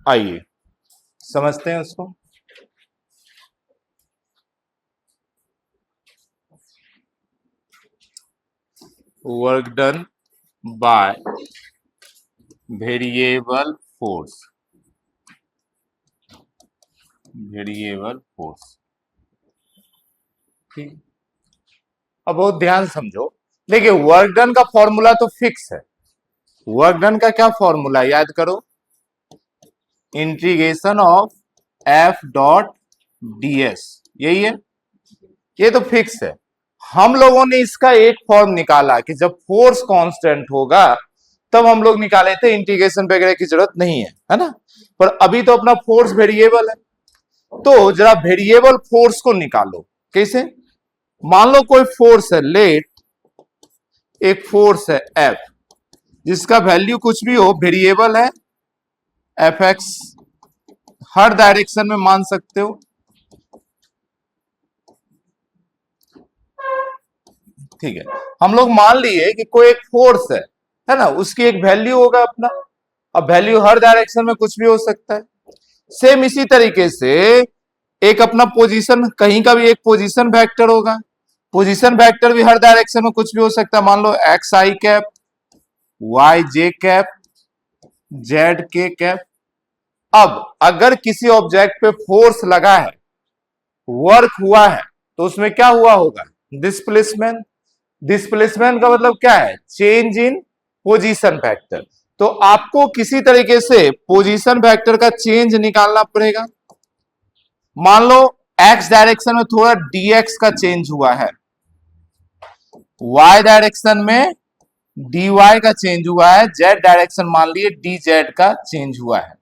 आइए समझते हैं उसको। Work done by variable force, variable force. ठीक। अब बहुत ध्यान से समझो। देखिए वर्क डन का फॉर्मूला तो फिक्स है। वर्क डन का क्या फॉर्मूला याद करो, integration of F dot DS, यही है। ये तो फिक्स है। हम लोगों ने इसका एक फॉर्म निकाला कि जब फोर्स कांस्टेंट होगा तब हम लोग निकाले थे, इंटीग्रेशन वगैरह की जरूरत नहीं है ना। पर अभी तो अपना फोर्स वेरिएबल है, तो जरा वेरिएबल फोर्स को निकालो। कैसे? मान लो कोई फोर्स है, लेट एक फोर्स है एफ, जिसका वैल्यू कुछ भी हो, वेरिएबल है, एफ एक्स हर डायरेक्शन में मान सकते हो। ठीक है, हम लोग मान लिए कि कोई एक फोर्स है ना, उसकी एक वैल्यू होगा अपना। अब वैल्यू हर डायरेक्शन में कुछ भी हो सकता है। सेम इसी तरीके से एक अपना पोजीशन, कहीं का भी एक पोजीशन वेक्टर होगा। पोजीशन वेक्टर भी हर डायरेक्शन में कुछ भी हो सकता है। मान लो x i cap, Y j cap, Z के कैप। अब अगर किसी ऑब्जेक्ट पे फोर्स लगा है, वर्क हुआ है, तो उसमें क्या हुआ होगा? डिस्प्लेसमेंट। डिस्प्लेसमेंट का मतलब क्या है? Change in position vector. तो आपको किसी तरीके से पोजीशन वेक्टर का चेंज निकालना पड़ेगा। मान लो एक्स डायरेक्शन में थोड़ा डीएक्स का चेंज हुआ है, वाई डायरेक्शन में dy का चेंज हुआ है, जेड डायरेक्शन मान लिए dz का चेंज हुआ है।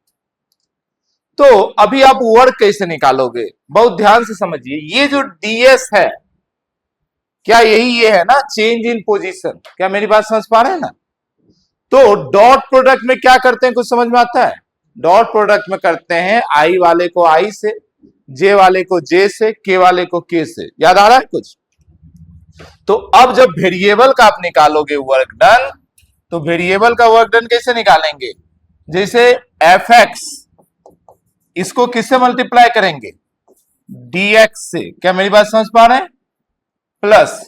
तो अभी आप वर्क कैसे निकालोगे? बहुत ध्यान से समझिए। ये जो ds है, क्या यही ये है ना, चेंज इन पोजीशन? क्या मेरी बात समझ पा रहे हैं ना? तो डॉट प्रोडक्ट में क्या करते हैं, कुछ समझ में आता है? डॉट प्रोडक्ट में करते हैं आई वाले को आई से, जे वाले को जे से, के वाले को के से। याद आ रहा है कुछ? तो अब जब वेरिएबल का आप निकालोगे वर्क डन, तो वेरिएबल का वर्क डन कैसे निकालेंगे? जैसे एफ एक्स, इसको किससे मल्टीप्लाई करेंगे? dx से। क्या मेरी बात समझ पा रहे हैं? प्लस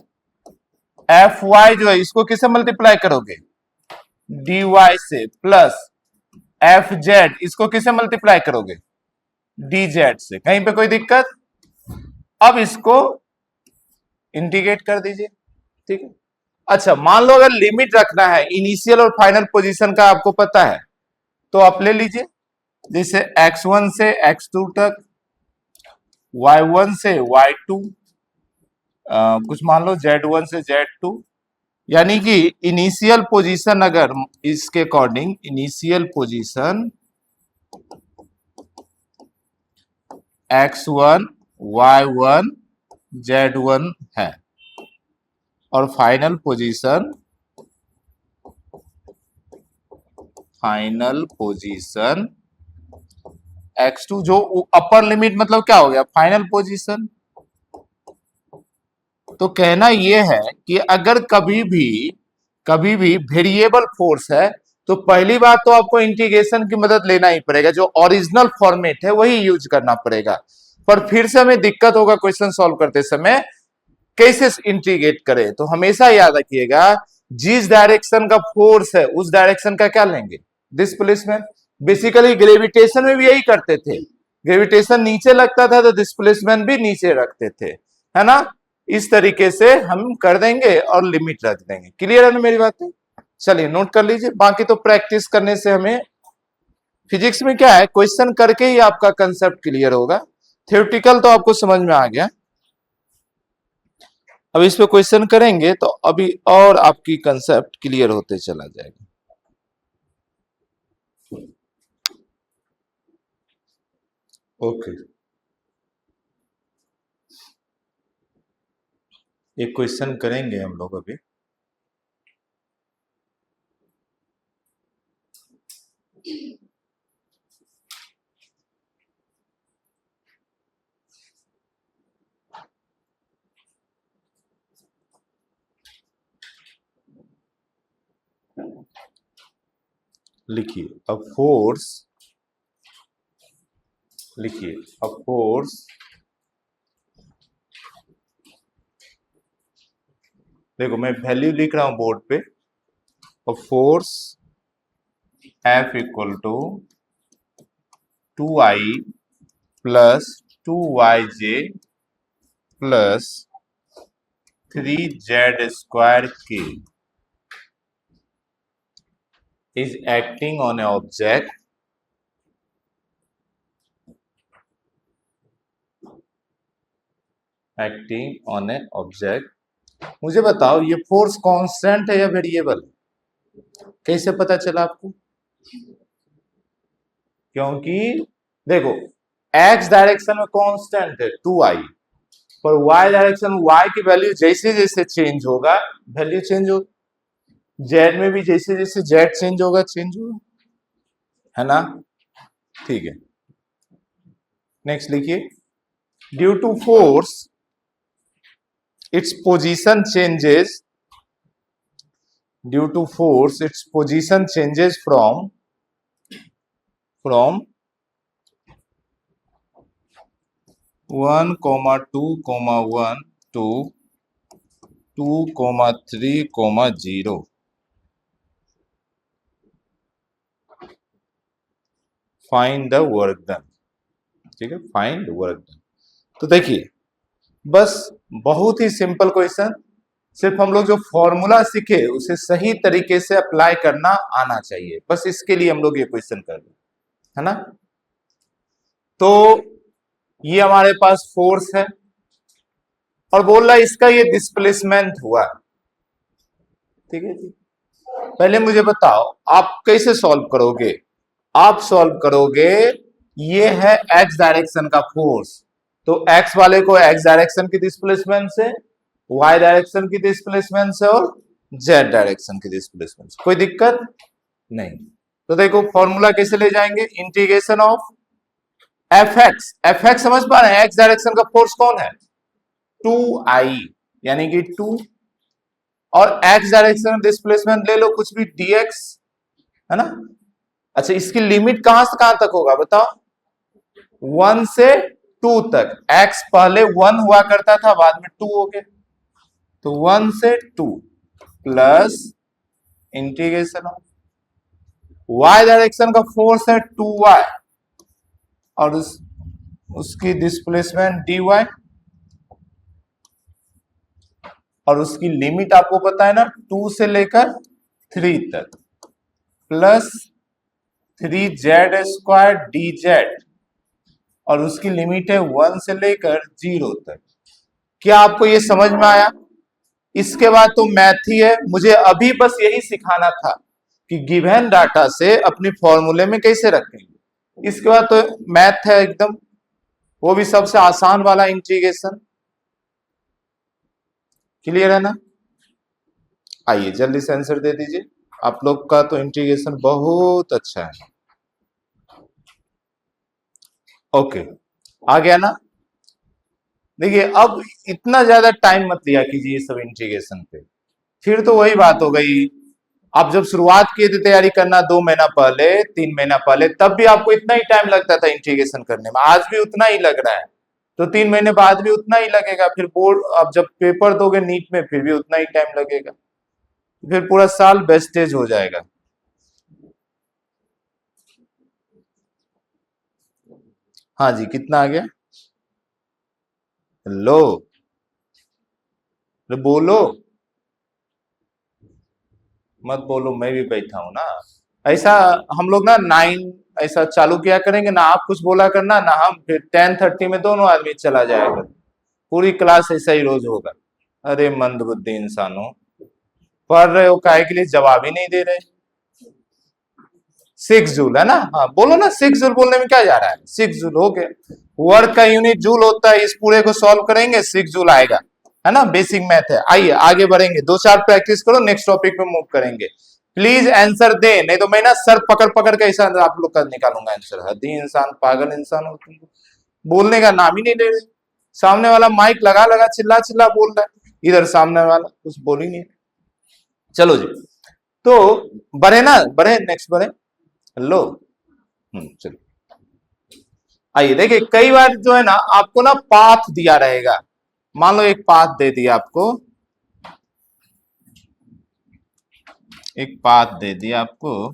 एफ वाई जो है, इसको किससे मल्टीप्लाई करोगे? dy से। प्लस एफ जेड, इसको किससे मल्टीप्लाई करोगे? dz से। कहीं पे कोई दिक्कत? अब इसको इंटीग्रेट कर दीजिए। ठीक है। अच्छा, मान लो अगर लिमिट रखना है, इनिशियल और फाइनल पोजीशन का आपको पता है, तो आप ले लीजिए। जैसे x1 से x2 तक, y1 से y2, कुछ मान लो z1 से z2। यानी कि इनिशियल पोजीशन अगर इसके according, initial position x1 y1 z1 है, और final position, final position x2, जो अपर लिमिट मतलब क्या हो गया? Final position. तो कहना यह है कि अगर कभी भी वेरिएबल फोर्स है, तो पहली बात तो आपको इंटीग्रेशन की मदद लेना ही पड़ेगा। जो ओरिजिनल फॉर्मेट है वही यूज करना पड़ेगा। पर फिर से हमें दिक्कत होगा क्वेश्चन सॉल्व करते समय, कैसे इंटीग्रेट करें। तो हमेशा याद रखिएगा, जिस डायरेक्शन का फोर्स है उस डायरेक्शन का क्या लेंगे? डिस्प्लेसमेंट। बेसिकली ग्रेविटेशन में भी यही करते थे। ग्रेविटेशन नीचे लगता था तो डिस्प्लेसमेंट भी नीचे रखते थे, है ना। इस तरीके से हम कर देंगे और लिमिट रख देंगे। क्लियर है ना मेरी बात? चलिए नोट कर लीजिए, बाकी तो प्रैक्टिस करने से हमें। फिजिक्स में क्या है, क्वेश्चन करके ही आपका कंसेप्ट क्लियर होगा। थ्योरेटिकल तो आपको समझ में आ गया, अब इस पे क्वेश्चन करेंगे तो अभी और आपकी कंसेप्ट क्लियर होते चला जाएगा। ओके, एक क्वेश्चन करेंगे हम लोग अभी। लिखिए, अ फोर्स लिखिए अ फोर्स, देखो मैं वैल्यू लिख रहा हूं बोर्ड पे, a force F equal to 2I plus 2YJ plus 3Z square K is acting on an object मुझे बताओ ये फोर्स कांस्टेंट है या वेरिएबल? कैसे पता चला आपको? क्योंकि देखो एक्स डायरेक्शन में कांस्टेंट है 2I, पर वाई डायरेक्शन में y की वैल्यू जैसे जैसे चेंज होगा वैल्यू चेंज होगा, जेड में भी जैसे जैसे जेड चेंज होगा, है ना? ठीक है, नेक्स्ट लिखिए due to force its position changes due to force its position changes from 1, 2, 1 to 2, 3, 0. Find the work done. ठीक है, फाइंड वर्क डन। तो देखिए बस बहुत ही सिंपल क्वेश्चन, सिर्फ हम लोग जो फॉर्मूला सीखे उसे सही तरीके से अप्लाई करना आना चाहिए, बस इसके लिए हम लोग ये क्वेश्चन कर रहे हैं, है ना? तो ये हमारे पास फोर्स है और बोल रहा है इसका ये डिस्प्लेसमेंट हुआ, ठीक है जी। पहले मुझे बताओ आप कैसे सॉल्व करोगे? आप सॉल्व करोगे, ये है एक्स डायरेक्शन का फोर्स, तो एक्स वाले को एक्स डायरेक्शन की डिस्प्लेसमेंट से, वाई डायरेक्शन की डिस्प्लेसमेंट से और जेड डायरेक्शन की डिस्प्लेसमेंट से, कोई दिक्कत नहीं। तो देखो फॉर्मूला कैसे ले जाएंगे, इंटीग्रेशन ऑफ एफ एक्स समझ पा रहे हैं? एक्स डायरेक्शन का फोर्स कौन है? 2I, यानी कि 2, और एक्स डायरेक्शन डिस्प्लेसमेंट ले लो कुछ भी dx, है ना? अच्छा इसकी लिमिट कहां से कहां तक होगा बताओ? 1 से 2 तक। x पहले 1 हुआ करता था, बाद में 2 हो गया, तो 1 से 2 plus integration of y direction का फोर्स है 2y और उसकी डिस्प्लेसमेंट dy, और उसकी लिमिट आपको पता है ना 2 से लेकर 3 तक, प्लस 3z स्क्वायर dz, और उसकी लिमिट है 1 से लेकर 0 तक। क्या आपको ये समझ में आया? इसके बाद तो मैथ ही है, मुझे अभी बस यही सिखाना था कि गिवन डाटा से अपने फॉर्मूले में कैसे रखेंगे। इसके बाद तो मैथ है एकदम, वो भी सबसे आसान वाला इंटीग्रेशन। क्लियर है ना? आइए जल्दी से आंसर दे दीजिए, आप लोग का तो इंटीग्रेशन बहुत अच्छा है। ओके, आ गया ना? देखिए अब इतना ज्यादा टाइम मत लिया कीजिए सब इंटीग्रेशन पे, फिर तो वही बात हो गई। आप जब शुरुआत किए थे तैयारी करना 2 महीना पहले, 3 महीना पहले, तब भी आपको इतना ही टाइम लगता था इंटीग्रेशन करने में, आज भी उतना ही लग रहा है, तो 3 महीने बाद भी उतना ही लगेगा। फिर बोर्ड अब जब पेपर दोगे नीट में फिर भी उतना ही टाइम लगेगा, फिर पूरा साल वेस्टेज हो जाएगा। हाँ जी, कितना आ गया? लो बोलो, मत बोलो, मैं भी बैठा हूं ना। ऐसा हम लोग ना 9 ऐसा चालू किया करेंगे ना, आप कुछ बोला करना ना हम, फिर 10:30 में दोनों आदमी चला जाएगा, पूरी क्लास ऐसा ही रोज होगा। अरे मंदबुद्धि इंसानों, पढ़ रहे हो काहे के लिए, जवाब ही नहीं दे रहे। 6 जूल है ना? हाँ बोलो ना, 6 जूल बोलने में क्या जा रहा है, 6 जूल हो गए। वर्क का यूनिट जूल होता है, इस पूरे को सॉल्व करेंगे 6 जूल आएगा, है ना? बेसिक मैथ है। आइए आगे बढ़ेंगे, 2-4 प्रैक्टिस करो, नेक्स्ट टॉपिक पे मूव करेंगे। प्लीज आंसर दे, नहीं तो मैं ना सर पकड़ पकड़ के ऐसा आप लोग का निकालूंगा आंसर। हद्दी इंसान, पागल इंसान हो तुम, बोलने का नाम ही नहीं ले रहे। सामने वाला माइक लगा लगा चिल्ला चिल्ला बोल रहा है, इधर सामने वाला कुछ बोल ही नहीं। चलो जी, तो बढ़े ना, बढ़े, नेक्स्ट बढ़े। हेलो, चलो आइए देखिए, कई बार जो है ना आपको ना पाथ दिया रहेगा, मान लो एक पाथ दे दिया आपको, एक पाथ दे दिया आपको,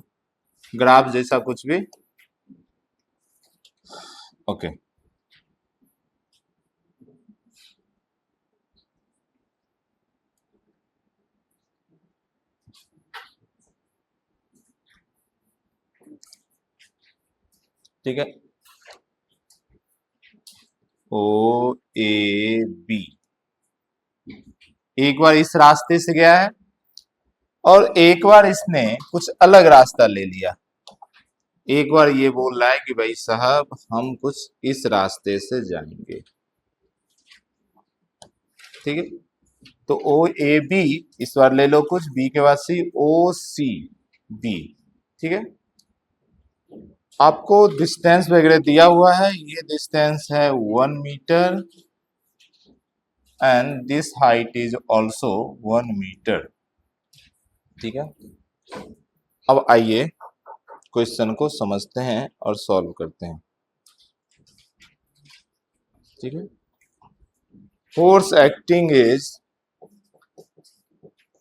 ग्राफ जैसा कुछ भी, ओके। ठीक है, ओ ए बी एक बार इस रास्ते से गया है और एक बार इसने कुछ अलग रास्ता ले लिया। एक बार ये बोल रहा है कि भाई साहब हम कुछ इस रास्ते से जाएंगे, ठीक है। तो ओ ए बी इस बार ले लो कुछ, बी के बाद सी, ओ सी बी, ठीक है। आपको डिस्टेंस वगैरह दिया हुआ है, ये डिस्टेंस है 1 metre and this height is also 1 metre, ठीक है। अब आइए क्वेश्चन को समझते हैं और सॉल्व करते हैं, ठीक है। Force acting is,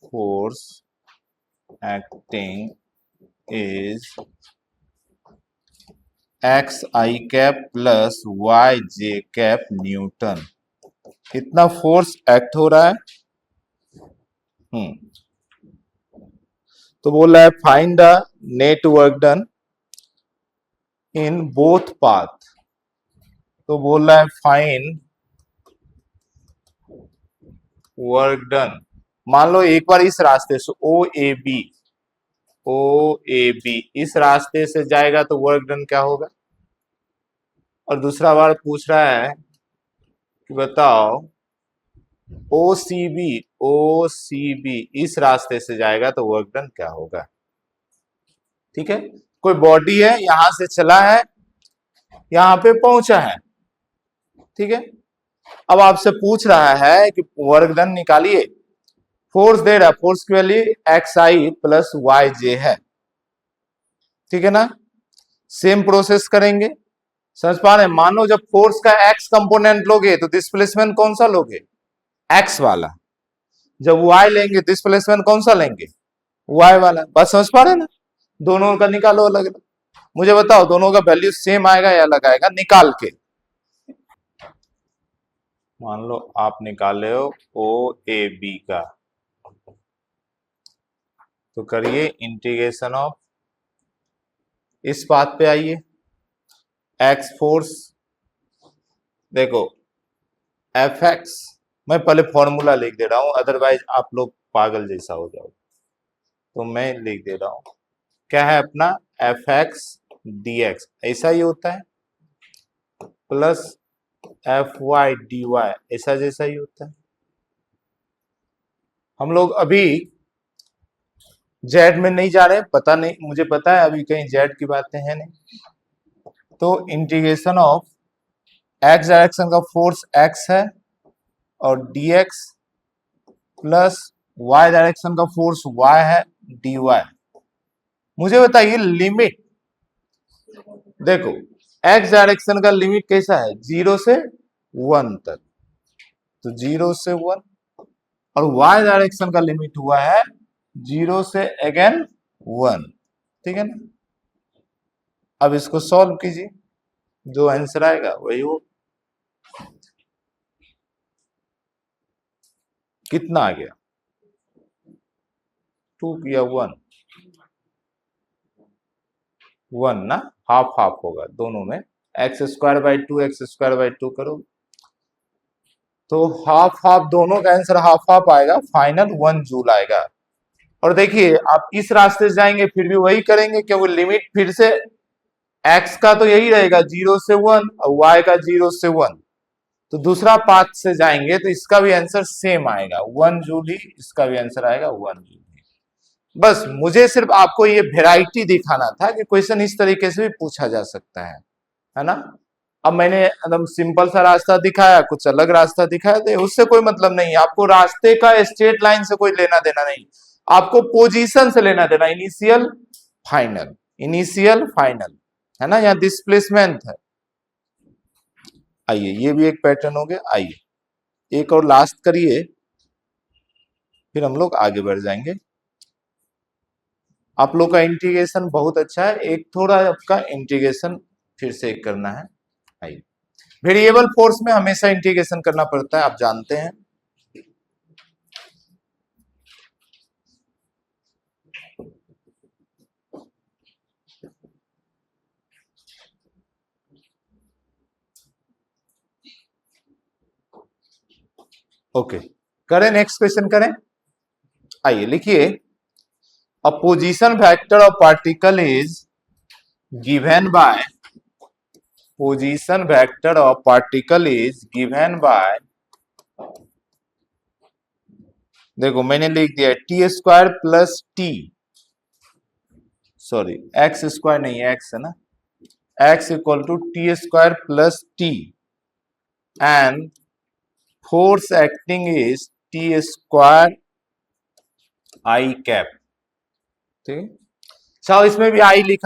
force acting is x i cap plus y j cap newton. इतना फोर्स एक्ट हो रहा है। तो बोल रहा है find the net work done in both path. तो बोल रहा है फाइंड वर्क डन। मान लो एक बार इस रास्ते से ओ A B, O A B इस रास्ते से जाएगा तो वर्क डन क्या होगा। और दूसरा बार पूछ रहा है कि बताओ ओ सी बी, ओ सी बी इस रास्ते से जाएगा तो वर्क डन क्या होगा, ठीक है। कोई बॉडी है, यहां से चला है, यहां पे पहुंचा है, ठीक है। अब आपसे पूछ रहा है कि वर्क डन निकालिए। फोर्स दे रहा है, फोर्स की वैल्यू एक्स आई प्लस वाई जे है, ठीक है ना। सेम प्रोसेस करेंगे, समझ पा रहे हैं। मानो जब फोर्स का एक्स कंपोनेंट लोगे तो डिस्प्लेसमेंट कौन सा लोगे, एक्स वाला। जब वाई लेंगे डिस्प्लेसमेंट कौन सा लेंगे, वाई वाला। बात समझ पा रहे हैं ना। दोनों का निकालो अलग अलग। मुझे बताओ दोनों का वैल्यू सेम आएगा या अलग आएगा, निकाल के। मान लो आप निकाले हो ओ ए बी का, तो करिए इंटीग्रेशन ऑफ, इस बात पे आइए, एक्स फोर्स, देखो एफ एक्स, मैं पहले फॉर्मूला लिख दे रहा हूं अदरवाइज आप लोग पागल जैसा हो जाओ। तो मैं लिख दे रहा हूं, क्या है अपना एफ एक्स डी एक्स, ऐसा ही होता है, plus F y d y ऐसा जैसा ही होता है। हम लोग अभी जेड में नहीं जा रहे, पता नहीं, मुझे पता है अभी कहीं जेड की बातें हैं नहीं। तो इंटीग्रेशन ऑफ एक्स डायरेक्शन का फोर्स एक्स है और d x plus y direction का फोर्स वाई है डी वाई। मुझे बताइए लिमिट, देखो एक्स डायरेक्शन का लिमिट कैसा है, 0 से 1 तक, तो 0 से 1। और वाई डायरेक्शन का लिमिट हुआ है 0 से अगेन 1, ठीक है ना। अब इसको सॉल्व कीजिए, जो आंसर आएगा वही हो। कितना आ गया, 2 या 1, 1 ना, हाफ हाफ होगा दोनों में। X square by two, x square by two करो तो हाफ हाफ, दोनों का आंसर हाफ हाफ आएगा, फाइनल 1 जूल आएगा। और देखिए आप इस रास्ते से जाएंगे फिर भी वही करेंगे, क्योंकि लिमिट फिर से एक्स का तो यही रहेगा 0 से 1 और वाई का 0 से 1। तो दूसरा पाथ से जाएंगे तो इसका भी आंसर सेम आएगा 1 जूल ही, इसका भी आंसर आएगा 1 जूल ही। बस मुझे सिर्फ आपको ये वेराइटी दिखाना था कि क्वेश्चन इस तरीके से भी पूछा जा सकता है ना। अब मैंने एकदम सिंपल सा रास्ता दिखाया, कुछ अलग रास्ता दिखाया, तो उससे कोई मतलब नहीं है। आपको रास्ते का स्ट्रेट लाइन से कोई लेना देना नहीं, आपको पोजीशन से लेना देना, इनिशियल फाइनल, इनिशियल फाइनल, है ना। यहाँ डिस्प्लेसमेंट है, आइए ये भी एक पैटर्न हो गया। आइए एक और लास्ट करिए, फिर हम लोग आगे बढ़ जाएंगे। आप लोग का इंटीग्रेशन बहुत अच्छा है, एक थोड़ा आपका इंटीग्रेशन फिर से एक करना है। आइए, वेरिएबल फोर्स में हमेशा इंटीग्रेशन करना पड़ता है, आप जानते हैं। ओके, करें नेक्स्ट क्वेश्चन करें। आइए लिखिए, a position vector of particle is given by, position vector of particle is given by, देखो मैंने लिख दिया t square plus t, sorry x square नहीं है, एक्स है ना, x equal to t square plus t and force acting is t square i cap. ठीक, चलो इसमें भी आई लिख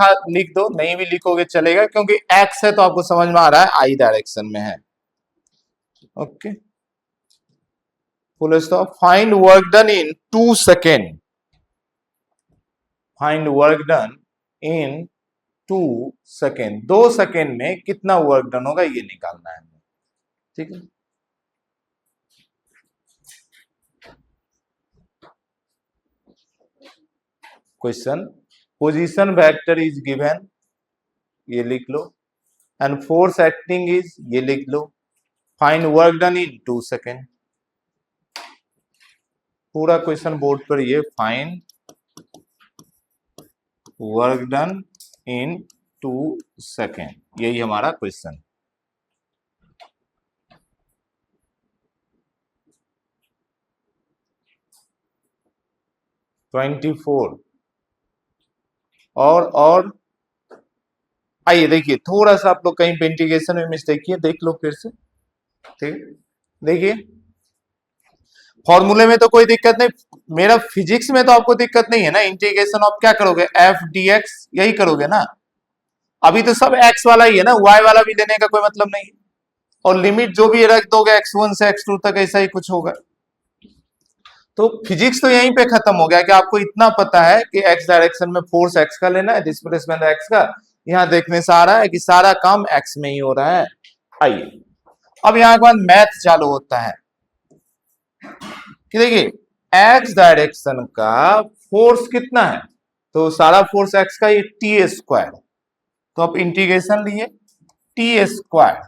दो, नहीं भी लिखोगे चलेगा, क्योंकि एक्स है तो आपको समझ में आ रहा है आई डायरेक्शन में है। Okay, full stop. Find work done in 2 second, find work done in 2 second, 2 second में कितना वर्क डन होगा ये निकालना है। ठीक है, question, position vector is given, ये लिख लो, एंड फोर्स एक्टिंग इज, ये लिख लो, find work done in 2 second. पूरा क्वेश्चन बोर्ड पर ये find work done in 2 second, यही हमारा क्वेश्चन। ट्वेंटी फोर और आइए देखिए, थोड़ा सा आप लोग कहीं पे इंटीग्रेशन में मिस्टेक किए, देख लो फिर से। ठीक, देखिए फॉर्मूले में तो कोई दिक्कत नहीं, मेरा फिजिक्स में तो आपको दिक्कत नहीं है ना। इंटीग्रेशन ऑफ क्या करोगे, एफ डी एक्स, यही करोगे ना। अभी तो सब एक्स वाला ही है ना, वाई वाला भी लेने का कोई मतलब नहीं है। और लिमिट जो भी रख दोगे x1 से x2 तक, ऐसा ही कुछ होगा। तो फिजिक्स तो यहीं पे खत्म हो गया कि आपको इतना पता है कि x डायरेक्शन में फोर्स x का लेना है, डिस्प्लेसमेंट x का। यहां देखने से आ रहा है कि सारा काम x में ही हो रहा है। आइए अब यहां के बाद मैथ चालू होता है कि देखिए x डायरेक्शन का फोर्स कितना है, तो सारा फोर्स x का, ये टी स्क्वायर, तो आप इंटीग्रेशन लिए टी स्क्वायर,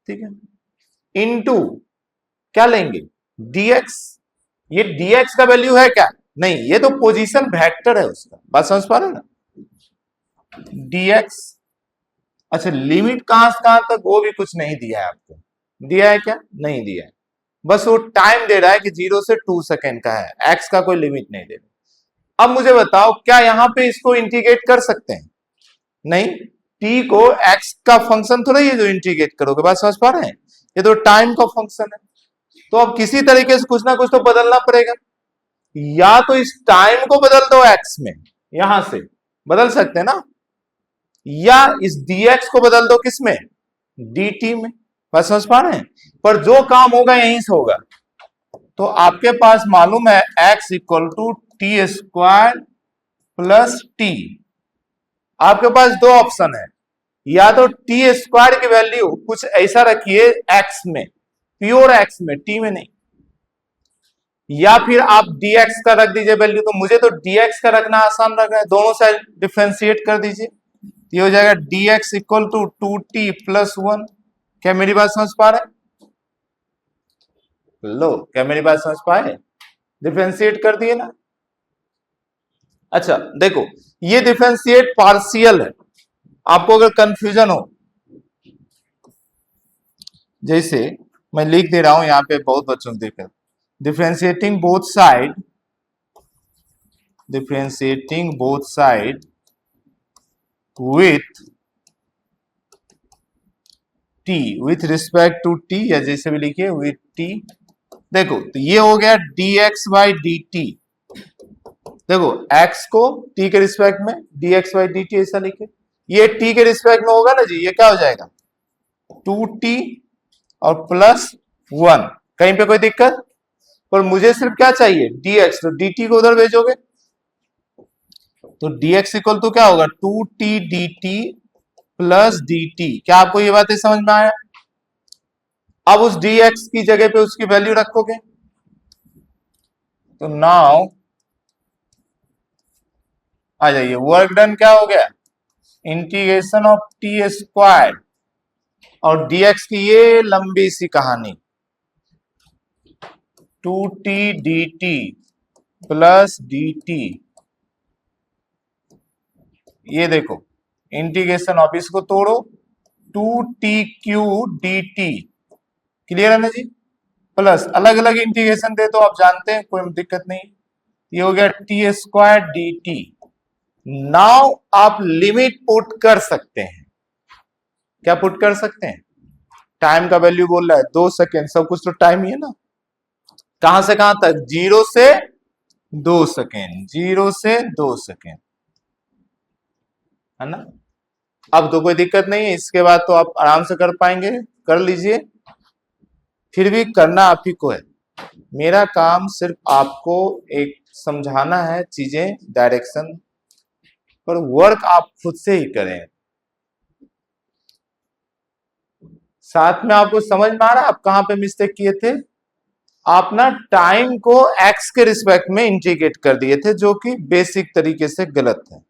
ठीक है, इनटू क्या लेंगे, dx। ये dx का वैल्यू है क्या, नहीं, ये तो पोजीशन वेक्टर है उसका, बात समझ पा रहे ना, dx। अच्छा लिमिट कहां से कहां तक, वो भी कुछ नहीं दिया है आपको, दिया है क्या, नहीं दिया है, बस वो टाइम दे रहा है कि 0 से 2 सेकेंड का है, x का कोई लिमिट नहीं दे रहा। अब मुझे बताओ क्या यहां पे इसको इंटीग्रेट कर सकते हैं, नहीं, t को x का फंक्शन थोड़ा ये जो इंटीग्रेट करोगे, बात समझ पा रहे हैं, ये तो टाइम का फंक्शन है। तो अब किसी तरीके से कुछ ना कुछ तो बदलना पड़ेगा, या तो इस टाइम को बदल दो x में, यहां से बदल सकते हैं ना, या इस dx को बदल दो किसमें, dt में, बात समझ पा रहे हैं। पर जो काम होगा यहीं से होगा। तो आपके पास मालूम है x equal to t square plus t, आपके पास दो ऑप्शन है, या तो टी स्क्वायर की वैल्यू कुछ ऐसा रखिए x में, प्योर x में, t में नहीं, या फिर आप dx का रख दीजिए वैल्यू। तो मुझे तो dx का रखना आसान लग रहा है, दोनों साइड डिफरेंशिएट कर दीजिए, ये हो जाएगा dx equal to 2t plus 1। क्या मेरी बात समझ पा रहे हैं, लो क्या मेरी बात समझ पाए, डिफरेंशिएट कर दिए ना। अच्छा देखो ये डिफरेंशिएट पार्शियल है, आपको अगर कंफ्यूजन हो, जैसे मैं लिख दे रहा हूं यहां पे, बहुत बच्चों को देखकर, differentiating both side, differentiating both side with t, with respect to t, या जैसे भी लिखिए विथ t। देखो तो ये हो गया dx बाई dt, देखो x को t के रिस्पेक्ट में dx बाई dt ऐसा लिखे, ये t के रिस्पेक्ट में होगा ना जी, ये क्या हो जाएगा 2t और +1, कहीं पे कोई दिक्कत? पर मुझे सिर्फ क्या चाहिए, dx, तो dt को उधर भेजोगे तो dx इक्वल टू क्या होगा, 2t dt प्लस dt। क्या आपको ये बातें समझ में आया? अब उस dx की जगह पे उसकी वैल्यू रखोगे तो नाउ आ जाइए, वर्क डन क्या हो गया, इंटीग्रेशन ऑफ टी स्क्वायर और dx की ये लंबी सी कहानी 2t dt प्लस dt। ये देखो इंटीग्रेशन ऑफ, इसको तोड़ो, 2t³ dt, क्लियर है ना जी? प्लस अलग अलग इंटीग्रेशन दे तो आप जानते हैं, कोई दिक्कत नहीं। ये हो गया t² dt। नाउ आप लिमिट पुट कर सकते हैं, क्या पुट कर सकते हैं? टाइम का वैल्यू बोल रहा है 2 सेकेंड, सब कुछ तो टाइम ही है ना। कहां से कहां तक, 0 से 2 सेकेंड, 0 से 2 सेकेंड, है ना। अब तो कोई दिक्कत नहीं है, इसके बाद तो आप आराम से कर पाएंगे, कर लीजिए। फिर भी करना आप ही को है, मेरा काम सिर्फ आपको एक समझाना है चीजें, डायरेक्शन, पर वर्क आप खुद से ही करें। साथ में आपको समझ में आ रहा है आप कहां पे मिस्टेक किए थे? आप ना टाइम को एक्स के रिस्पेक्ट में इंटीग्रेट कर दिए थे, जो कि बेसिक तरीके से गलत है।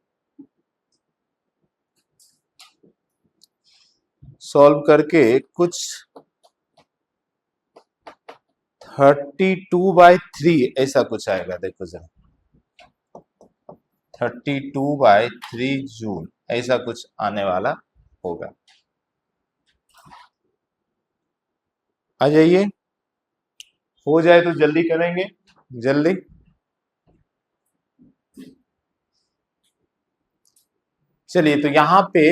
सॉल्व करके कुछ 32/3 ऐसा कुछ आएगा, देखो जरा, 32/3 जूल ऐसा कुछ आने वाला होगा। आ जाइए, हो जाए तो जल्दी करेंगे, जल्दी। चलिए, तो यहां पे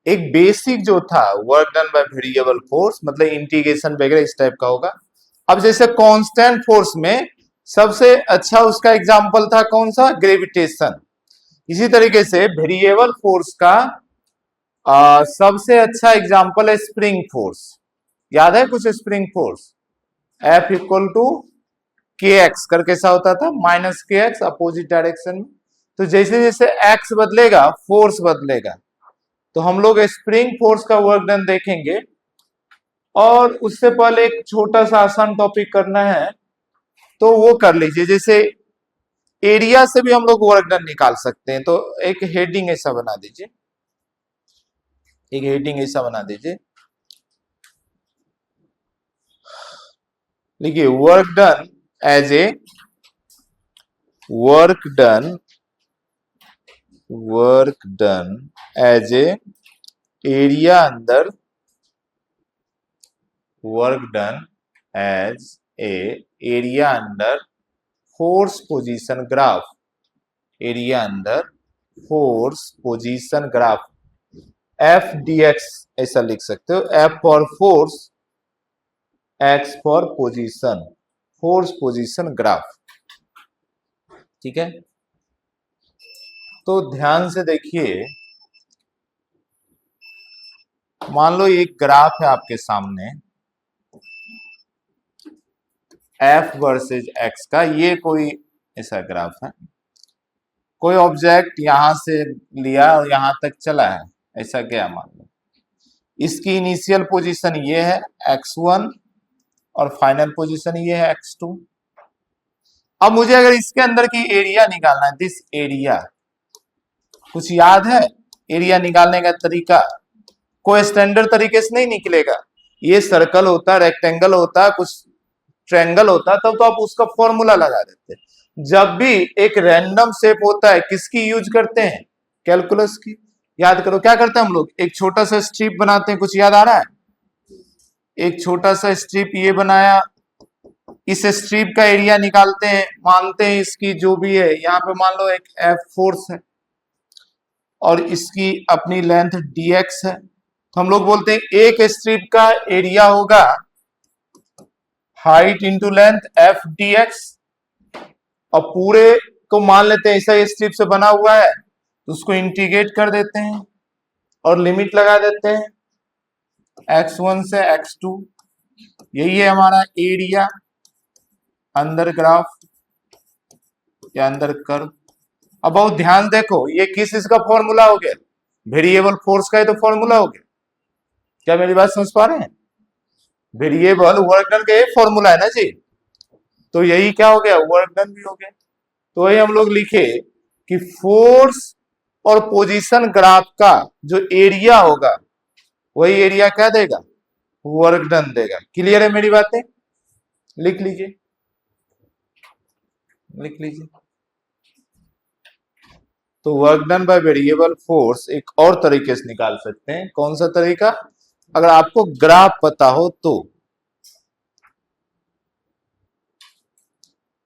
एक बेसिक जो था work done by variable force, मतलब इंटीग्रेशन वगैरह इस टाइप का होगा। अब जैसे कांस्टेंट फोर्स में सबसे अच्छा उसका एग्जांपल था कौन सा, ग्रेविटेशन। इसी तरीके से वेरिएबल फोर्स का सबसे अच्छा एग्जांपल है स्प्रिंग फोर्स। याद है कुछ spring force, F equal to kx कर कैसा होता था, -kx अपोजिट डायरेक्शन में। तो जैसे जैसे x बदलेगा फोर्स बदलेगा। तो हम लोग स्प्रिंग फोर्स का वर्क डन देखेंगे, और उससे पहले एक छोटा सा आसान टॉपिक करना है, तो वो कर लीजिए। जैसे एरिया से भी हम लोग वर्क डन निकाल सकते हैं, तो एक हेडिंग ऐसा बना दीजिए, एक हेडिंग ऐसा बना दीजिए, देखिए work done as a work done as a area under work done as a area under force position graph, area under force position graph, F D X ऐसा लिख सकते हो, F for force, X for position, force position graph. ठीक है, तो ध्यान से देखिए, मान लो एक ग्राफ है आपके सामने, एफ वर्सेज एक्स का, ये कोई ऐसा ग्राफ है, कोई ऑब्जेक्ट यहां से लिया और यहां तक चला है, ऐसा क्या मान लो। इसकी इनिशियल पोजीशन ये है x1 और फाइनल पोजीशन ये है x2। अब मुझे अगर इसके अंदर की एरिया निकालना है, दिस एरिया, कुछ याद है एरिया निकालने का तरीका? कोई स्टैंडर्ड तरीके से नहीं निकलेगा, ये सर्कल होता, रेक्टेंगल होता, कुछ ट्रायंगल होता, तब तो आप उसका फॉर्मूला लगा देते। जब भी एक रैंडम शेप होता है किसकी यूज करते हैं, कैलकुलस की। याद करो क्या करते हैं हम लोग, एक छोटा सा स्ट्रिप बनाते हैं, कुछ याद आ रहा है? एक छोटा सा स्ट्रिप ये बनाया, इस स्ट्रिप का एरिया निकालते हैं, मानते हैं इसकी जो भी है, यहाँ पे मान लो एक एफ फोर्स है और इसकी अपनी लेंथ dx है, तो हम लोग बोलते हैं एक स्ट्रिप का एरिया होगा height into length F dx, और पूरे को मान लेते हैं ऐसा स्ट्रिप से बना हुआ है, तो उसको इंटीग्रेट कर देते हैं और लिमिट लगा देते हैं। x1 से x2, यही है हमारा एरिया अंदर ग्राफ या अंदर कर्व। अब बहुत ध्यान देखो, ये किस इसका फॉर्मूला हो गया? वेरिएबल फोर्स का ही तो फॉर्मूला हो गया। क्या मेरी बात समझ पा रहे हैं? वेरिएबल वर्क डन का ये फॉर्मूला है ना जी। तो यही क्या हो गया? वर्क डन भी हो गया। तो वही हम लोग लिखे कि फोर्स और पोजीशन ग्राफ का जो एरिया होगा वही एरिया क्या देगा? वर्क डन देगा। क्लियर है मेरी बातें? लिख लीजिए, लिख लीजिए। तो work done by variable force एक और तरीके से निकाल सकते हैं। कौन सा तरीका? अगर आपको ग्राफ पता हो तो।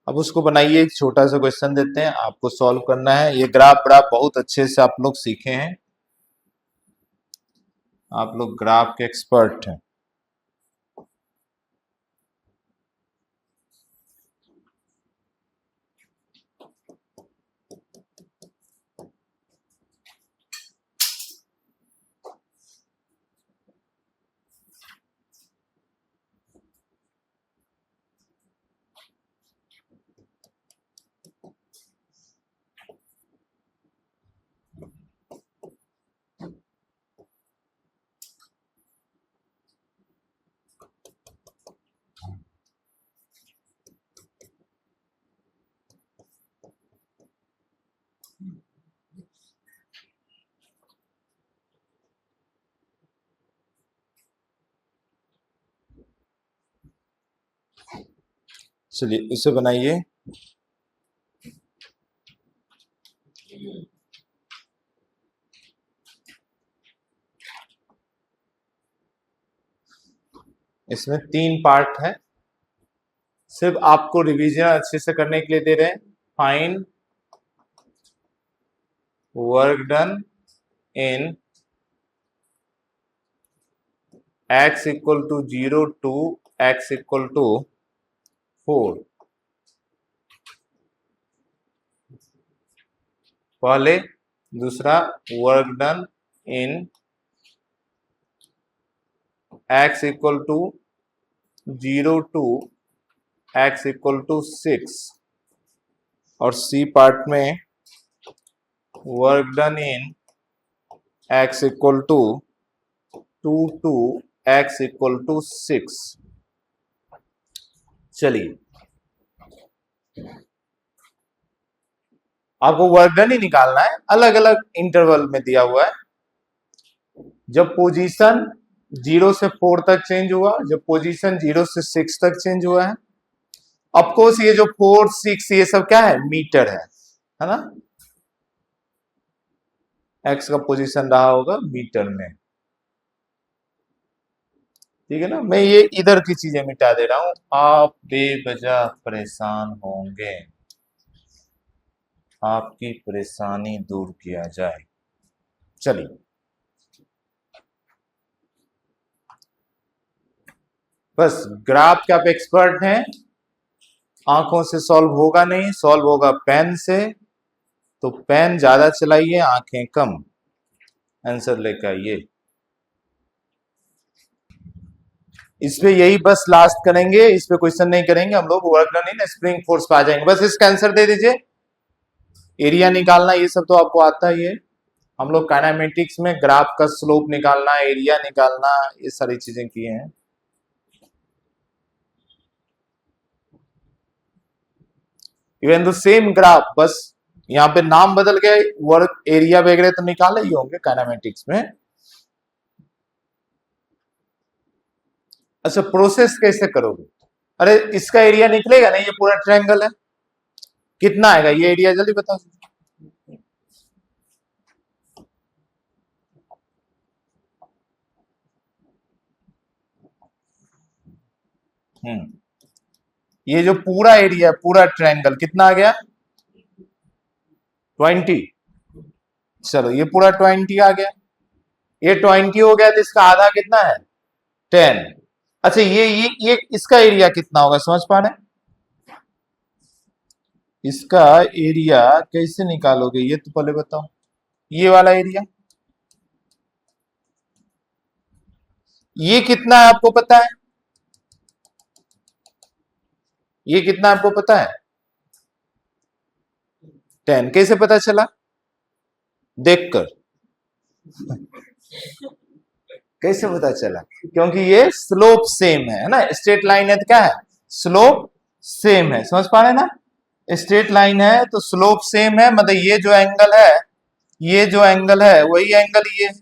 अब उसको बनाइए, एक छोटा सा क्वेश्चन देते हैं, आपको सॉल्व करना है। ये ग्राफ बहुत अच्छे से आप लोग सीखे हैं, आप लोग ग्राफ के एक्सपर्ट हैं। चलिए इसे बनाइए। इसमें 3 पार्ट है, सिर्फ आपको रिवीजन अच्छे से करने के लिए दे रहे हैं। Find work done in x equal to 0 to x equal to 4। पहले। दूसरा, work done in x equal to 0 to x equal to 6। और सी पार्ट में work done in x equal to 2 to x equal to 6। चलिए, आपको work done ही निकालना है, अलग अलग इंटरवल में दिया हुआ है। जब पोजीशन 0 से 4 तक चेंज हुआ, जब पोजीशन 0 से 6 तक चेंज हुआ है। ऑफकोर्स ये जो 4, 6 ये सब क्या है? मीटर है ना। एक्स का पोजीशन रहा होगा मीटर में, ठीक है ना। मैं ये इधर की चीजें मिटा दे रहा हूं, आप बेवजह परेशान होंगे, आपकी परेशानी दूर किया जाए। चलिए, बस ग्राफ के आप एक्सपर्ट हैं, आंखों से सॉल्व होगा नहीं, सॉल्व होगा पेन से। तो पेन ज्यादा चलाइए, आंखें कम। आंसर लेकर आइए। इस पे यही बस लास्ट करेंगे, इस पे क्वेश्चन नहीं करेंगे हम लोग। वर्क डन इन स्प्रिंग फोर्स पे आ जाएंगे। बस इसका आंसर दे दीजिए। एरिया निकालना ये सब तो आपको आता ही है। हम लोग काइनेमेटिक्स में ग्राफ का स्लोप निकालना, एरिया निकालना, ये सारी चीजें किए हैं। इवन द सेम ग्राफ, बस यहाँ पे नाम बदल गए, वर्क एरिया वगैरह तो निकाले ही होंगे काइनेमेटिक्स में। अच्छा, प्रोसेस कैसे करोगे? अरे इसका एरिया निकलेगा नहीं, ये पूरा ट्रायंगल है। कितना आएगा ये एरिया, जल्दी बताओ। ये जो पूरा एरिया, पूरा ट्रायंगल कितना आ गया? 20। चलो ये पूरा 20 आ गया। ये 20 हो गया, तो इसका आधा कितना है? 10। अच्छा, ये इसका एरिया कितना होगा, समझ पा रहे हैं? इसका एरिया कैसे निकालोगे ये तो पहले बताओ। ये वाला एरिया, ये कितना है आपको पता है? ये कितना आपको पता है? 10। कैसे पता चला? देखकर। कैसे पता चला? क्योंकि ये स्लोप सेम है ना, स्ट्रेट लाइन है तो क्या है? स्लोप सेम है। समझ पा रहे ना? स्ट्रेट लाइन है तो स्लोप सेम है, मतलब ये जो एंगल है, ये जो एंगल है वही एंगल ये है।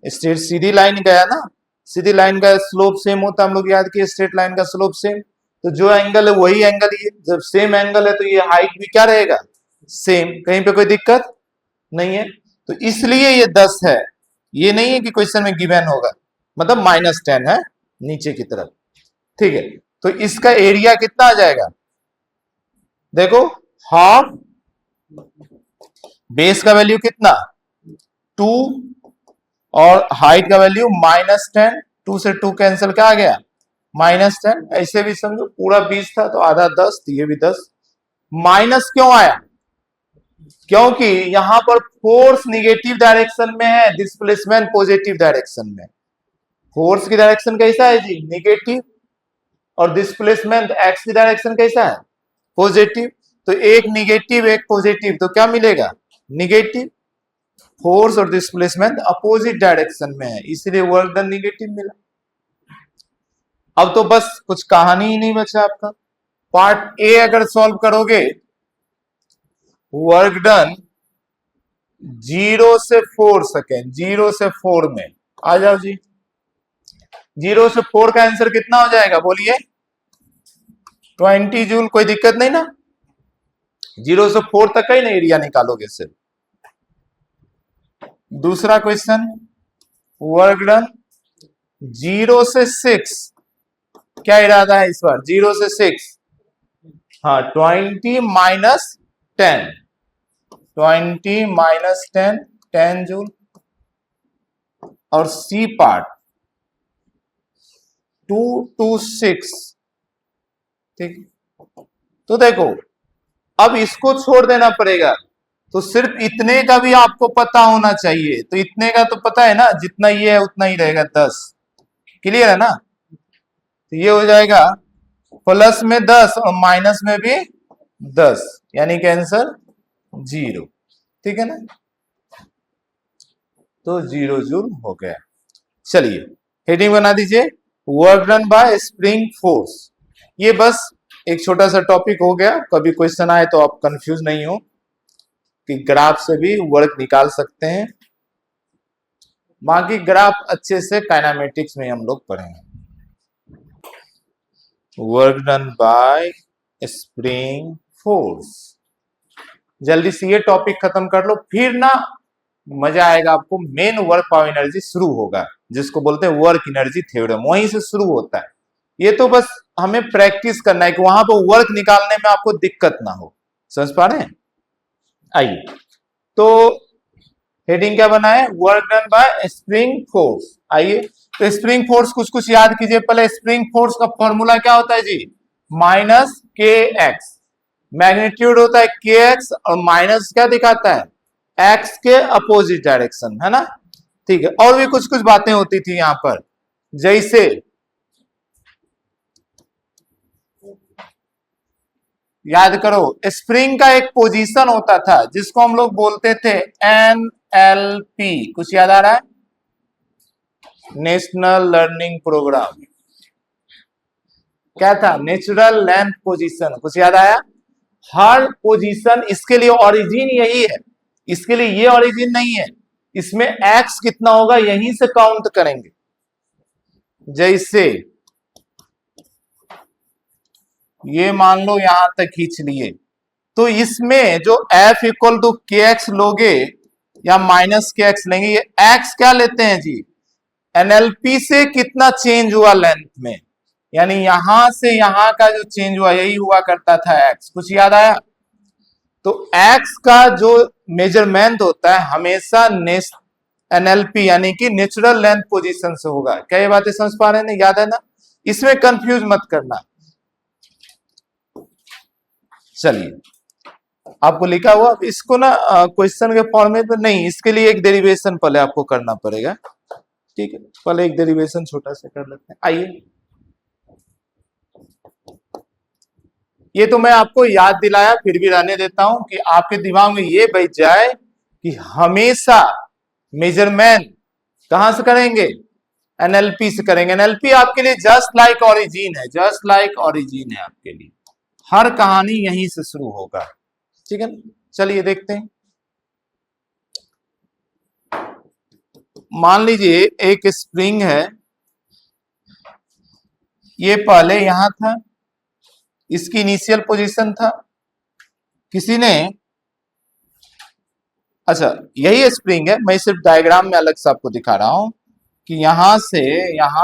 स्ट्रेट सीधी लाइन गया ना, सीधी लाइन का स्लोप सेम होता है, हम लोग याद किए स्ट्रेट लाइन का स्लोप सेम। तो जो एंगल है वही एंगल ये, जब सेम एंगल है तो ये हाइट भी क्या रहेगा? सेम। कहीं पे कोई दिक्कत नहीं है। तो इसलिए ये 10 है, ये नहीं है कि क्वेश्चन में गिवन होगा, मतलब -10 है नीचे की तरफ। ठीक है, तो इसका एरिया कितना आ जाएगा? देखो, हाफ बेस का वैल्यू कितना? 2 और हाइट का वैल्यू -10। 2 से 2 कैंसिल, क्या आ गया? -10। ऐसे भी समझो पूरा 20 था तो आधा 10, तो ये भी 10। माइनस क्यों आया? क्योंकि यहां पर फोर्स निगेटिव डायरेक्शन में है, डिस्प्लेसमेंट पॉजिटिव डायरेक्शन में। फोर्स की डायरेक्शन कैसा है जी? निगेटिव। और डिस्प्लेसमेंट एक्स की डायरेक्शन कैसा है? पॉजिटिव। तो एक निगेटिव एक पॉजिटिव, तो क्या मिलेगा? निगेटिव। फोर्स और डिस्प्लेसमेंट अपोजिट डायरेक्शन में है, इसलिए वर्क डन निगेटिव मिला। अब तो बस कुछ कहानी ही नहीं बचा आपका। पार्ट ए अगर सॉल्व करोगे, वर्क डन 0 से 4 सेकेंड, 0 से 4 में आ जाओ जी। 0 से 4 का आंसर कितना हो जाएगा बोलिए? 20 जूल। कोई दिक्कत नहीं ना? 0 से 4 तक का ही ना एरिया निकालोगे सिर्फ। दूसरा क्वेश्चन, वर्क डन 0 से 6। क्या इरादा है इस बार? 0 से 6, हाँ 20 माइनस 10, 20 माइनस 10, 10 जूल। और सी पार्ट 2 to 6। ठीक, तो देखो अब इसको छोड़ देना पड़ेगा, तो सिर्फ इतने का भी आपको पता होना चाहिए। तो इतने का तो पता है ना, जितना ये है उतना ही रहेगा 10। क्लियर है ना? तो ये हो जाएगा प्लस में 10 और माइनस में भी 10, यानी कि आंसर 0। ठीक है ना? तो 0 जूल हो गया। चलिए हेडिंग बना दीजिए, work done by spring force. ये बस एक छोटा सा टॉपिक हो गया, कभी क्वेश्चन आए तो आप कंफ्यूज नहीं हो कि ग्राफ से भी वर्क निकाल सकते हैं। बाकी ग्राफ अच्छे से काइनेमेटिक्स में हम लोग पढ़ेंगे। Work done by spring force. जल्दी से ये टॉपिक खत्म कर लो, फिर ना मजा आएगा आपको। मेन वर्क पावर एनर्जी शुरू होगा, जिसको बोलते हैं वर्क एनर्जी थ्योरम, वहीं से शुरू होता है। ये तो बस हमें प्रैक्टिस करना है कि वहां पर वर्क निकालने में आपको दिक्कत ना हो। समझ पा रहे हैं? आइए, तो हेडिंग क्या बना है? Work done by spring force. आइए, तो स्प्रिंग फोर्स कुछ कुछ याद कीजिए पहले। स्प्रिंग फोर्स का फॉर्मूला क्या होता है जी? माइनस के एक्स। मैग्नीट्यूड होता है के एक्स, और माइनस क्या दिखाता है? एक्स के अपोजिट डायरेक्शन, है ना? ठीक है, और भी कुछ कुछ बातें होती थी यहां पर, जैसे याद करो, स्प्रिंग का एक पोजीशन होता था जिसको हम लोग बोलते थे NLP। कुछ याद आ रहा है? National learning program. क्या था? Natural length position. कुछ याद आया? हर पोजीशन, इसके लिए ओरिजिन यही है, इसके लिए ये ओरिजिन नहीं है। इसमें एक्स कितना होगा यहीं से काउंट करेंगे। जैसे ये मान लो यहां तक खींच लिए, तो इसमें जो F इक्वल टू के एक्स लोगे या माइनस के एक्स लेंगे, ये एक्स क्या लेते हैं जी? एनएलपी से कितना चेंज हुआ लेंथ में, यानी यहां से यहां का जो चेंज हुआ यही हुआ करता था एक्स। कुछ याद आया? तो एक्स का जो मेजरमेंट होता है हमेशा एनएलपी यानी कि नेचुरल लेंथ पोजीशन से होगा। क्या ये बातें समझ पा रहे हैं? याद है ना? इसमें कंफ्यूज मत करना। चलिए, आपको लिखा हुआ इसको ना क्वेश्चन के फॉर्मेट में नहीं, इसके लिए एक डेरिवेशन पहले आपको करना पड़ेगा। ठीक है, पहले एक डेरिवेशन छोटा सा कर लेते हैं। आइए, ये तो मैं आपको याद दिलाया, फिर भी रहने देता हूं कि आपके दिमाग में ये बैठ जाए कि हमेशा मेजरमेंट कहां से करेंगे, एनएलपी से करेंगे। एनएलपी आपके लिए जस्ट लाइक ओरिजिन है, जस्ट लाइक ओरिजिन है आपके लिए, हर कहानी यहीं से शुरू होगा। ठीक है ना, चलिए देखते हैं। मान लीजिए एक स्प्रिंग है, ये पहले यहां था, इसकी इनिशियल पोजीशन था, किसी ने, अच्छा यही स्प्रिंग है, मैं सिर्फ डायग्राम में अलग से आपको दिखा रहा हूं कि यहां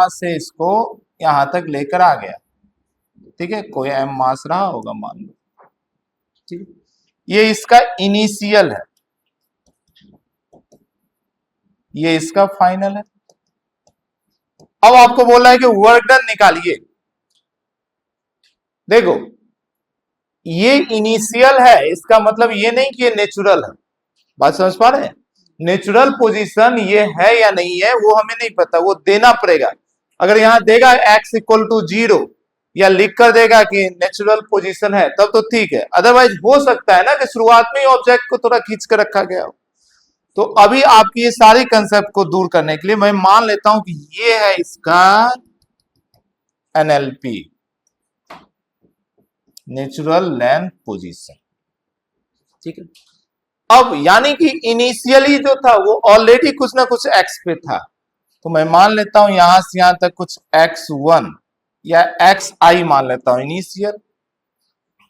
से इसको यहां तक लेकर आ गया। ठीक है, कोई एम मास रहा होगा मान लो, ठीक, ये इसका इनिशियल है, ये इसका फाइनल है। अब आपको बोला है कि वर्क डन निकालिए। देखो ये इनिशियल है, इसका मतलब ये नहीं कि ये नेचुरल है, बात समझ पा रहे हैं? नेचुरल पोजीशन ये है या नहीं है वो हमें नहीं पता, वो देना पड़ेगा। अगर यहां देगा x इक्वल टू 0 या लिख कर देगा कि नेचुरल पोजीशन है तब तो ठीक है, अदरवाइज हो सकता है ना कि शुरुआत में ही ऑब्जेक्ट को थोड़ा खींच कर रखा गया हो। तो अभी आपकी ये सारी कंसेप्ट को दूर करने के लिए मैं मान लेता हूं कि ये है इसका एनएलपी, नेचुरल लेंथ पोजीशन। ठीक है, अब यानी कि इनिशियली जो था वो ऑलरेडी कुछ ना कुछ एक्स पे था, तो मैं मान लेता हूं यहां से यहां तक कुछ x1 या xi मान लेता हूं इनिशियल,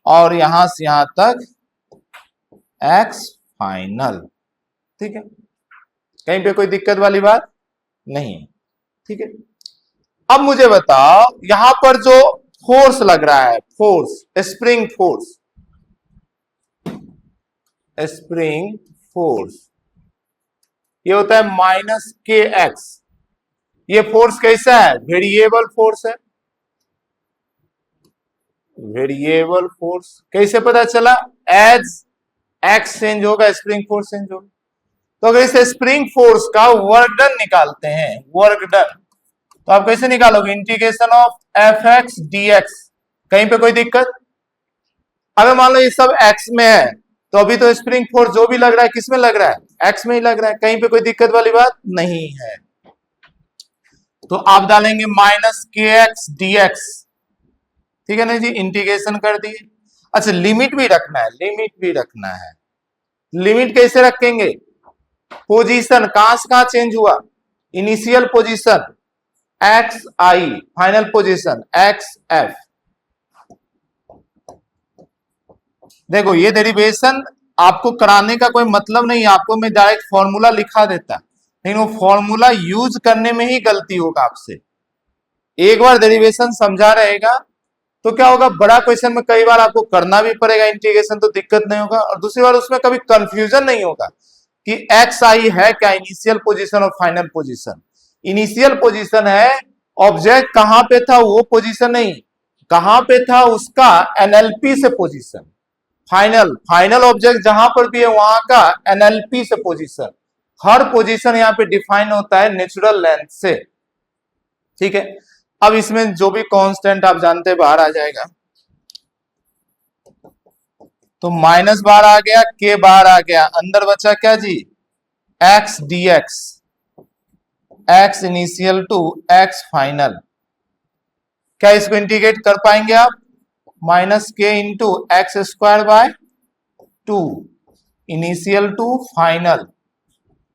और यहां से यहां तक x फाइनल। ठीक है, कहीं पे कोई दिक्कत वाली बात नहीं। ठीक है, अब मुझे बताओ यहां पर जो फोर्स लग रहा है, force, spring force, spring force ये होता है माइनस के एक्स। ये फोर्स कैसा है, वेरिएबल फोर्स है, वेरिएबल फोर्स। कैसे पता चला, एज एक्स चेंज होगा स्प्रिंग फोर्स चेंज होगा। तो अगर इस स्प्रिंग फोर्स का वर्क डन निकालते हैं, वर्क डन, तो आप कैसे निकालोगे, integration of F x D x. कहीं पे कोई दिक्कत? अगर मान लो ये सब एक्स में है तो अभी तो स्प्रिंग फोर्स जो भी लग रहा है किस में लग रहा है, एक्स में ही लग रहा है, कहीं पे कोई दिक्कत वाली बात नहीं है। तो आप डालेंगे माइनस के एक्स डी एक्स। ठीक है ना जी, इंटीग्रेशन कर दिए। अच्छा लिमिट भी रखना है, लिमिट भी रखना है। लिमिट कैसे रखेंगे, पोजीशन कहां से कहां चेंज हुआ, इनिशियल पोजीशन एक्स आई, फाइनल पोजीशन एक्स एफ। देखो ये डेरिवेशन आपको कराने का कोई मतलब नहीं, आपको मैं डायरेक्ट फॉर्मूला लिखा देता, लेकिन वो फॉर्मूला यूज करने में ही गलती होगा आपसे। एक बार डेरिवेशन समझा रहेगा तो क्या होगा, बड़ा क्वेश्चन में कई बार आपको करना भी पड़ेगा इंटीग्रेशन, तो दिक्कत नहीं होगा, और दूसरी बार उसमें कभी कंफ्यूजन नहीं होगा कि एक्स आई है क्या इनिशियल पोजीशन और फाइनल पोजीशन। इनिशियल पोजीशन है, ऑब्जेक्ट कहां पे था वो पोजीशन नहीं, कहां पे था उसका एनएलपी से पोजीशन। फाइनल, फाइनल ऑब्जेक्ट जहां पर भी है वहां का एनएलपी से पोजीशन। हर पोजीशन यहां पे डिफाइन होता है नेचुरल लेंथ से। ठीक है, अब इसमें जो भी कांस्टेंट आप जानते हैं बाहर आ जाएगा, तो माइनस बाहर आ गया, के बाहर आ गया, अंदर बचा क्या जी, X D X, X initial to X final. क्या इसको इंटीग्रेट कर पाएंगे आप, minus K into X square by 2 initial to final.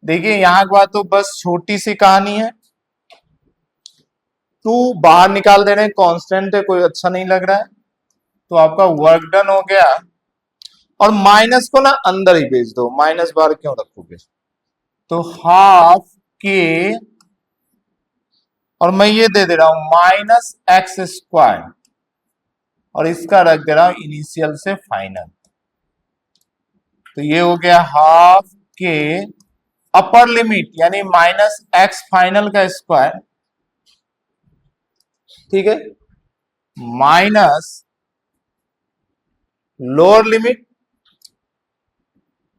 देखिए यहां के बाद तो बस छोटी सी कहानी है, 2 बाहर निकाल दे रहे हैं, कांस्टेंट है, कोई अच्छा नहीं लग रहा है, तो आपका वर्क डन हो गया। और माइनस को ना अंदर ही भेज दो, माइनस बाहर क्यों रखोगे, तो हाफ के, और मैं ये दे दे रहा हूं माइनस एक्स स्क्वायर, और इसका रख दे रहा हूं इनिशियल से फाइनल। तो ये हो गया हाफ के अपर लिमिट यानी माइनस एक्स फाइनल का स्क्वायर, ठीक है, माइनस लोअर लिमिट।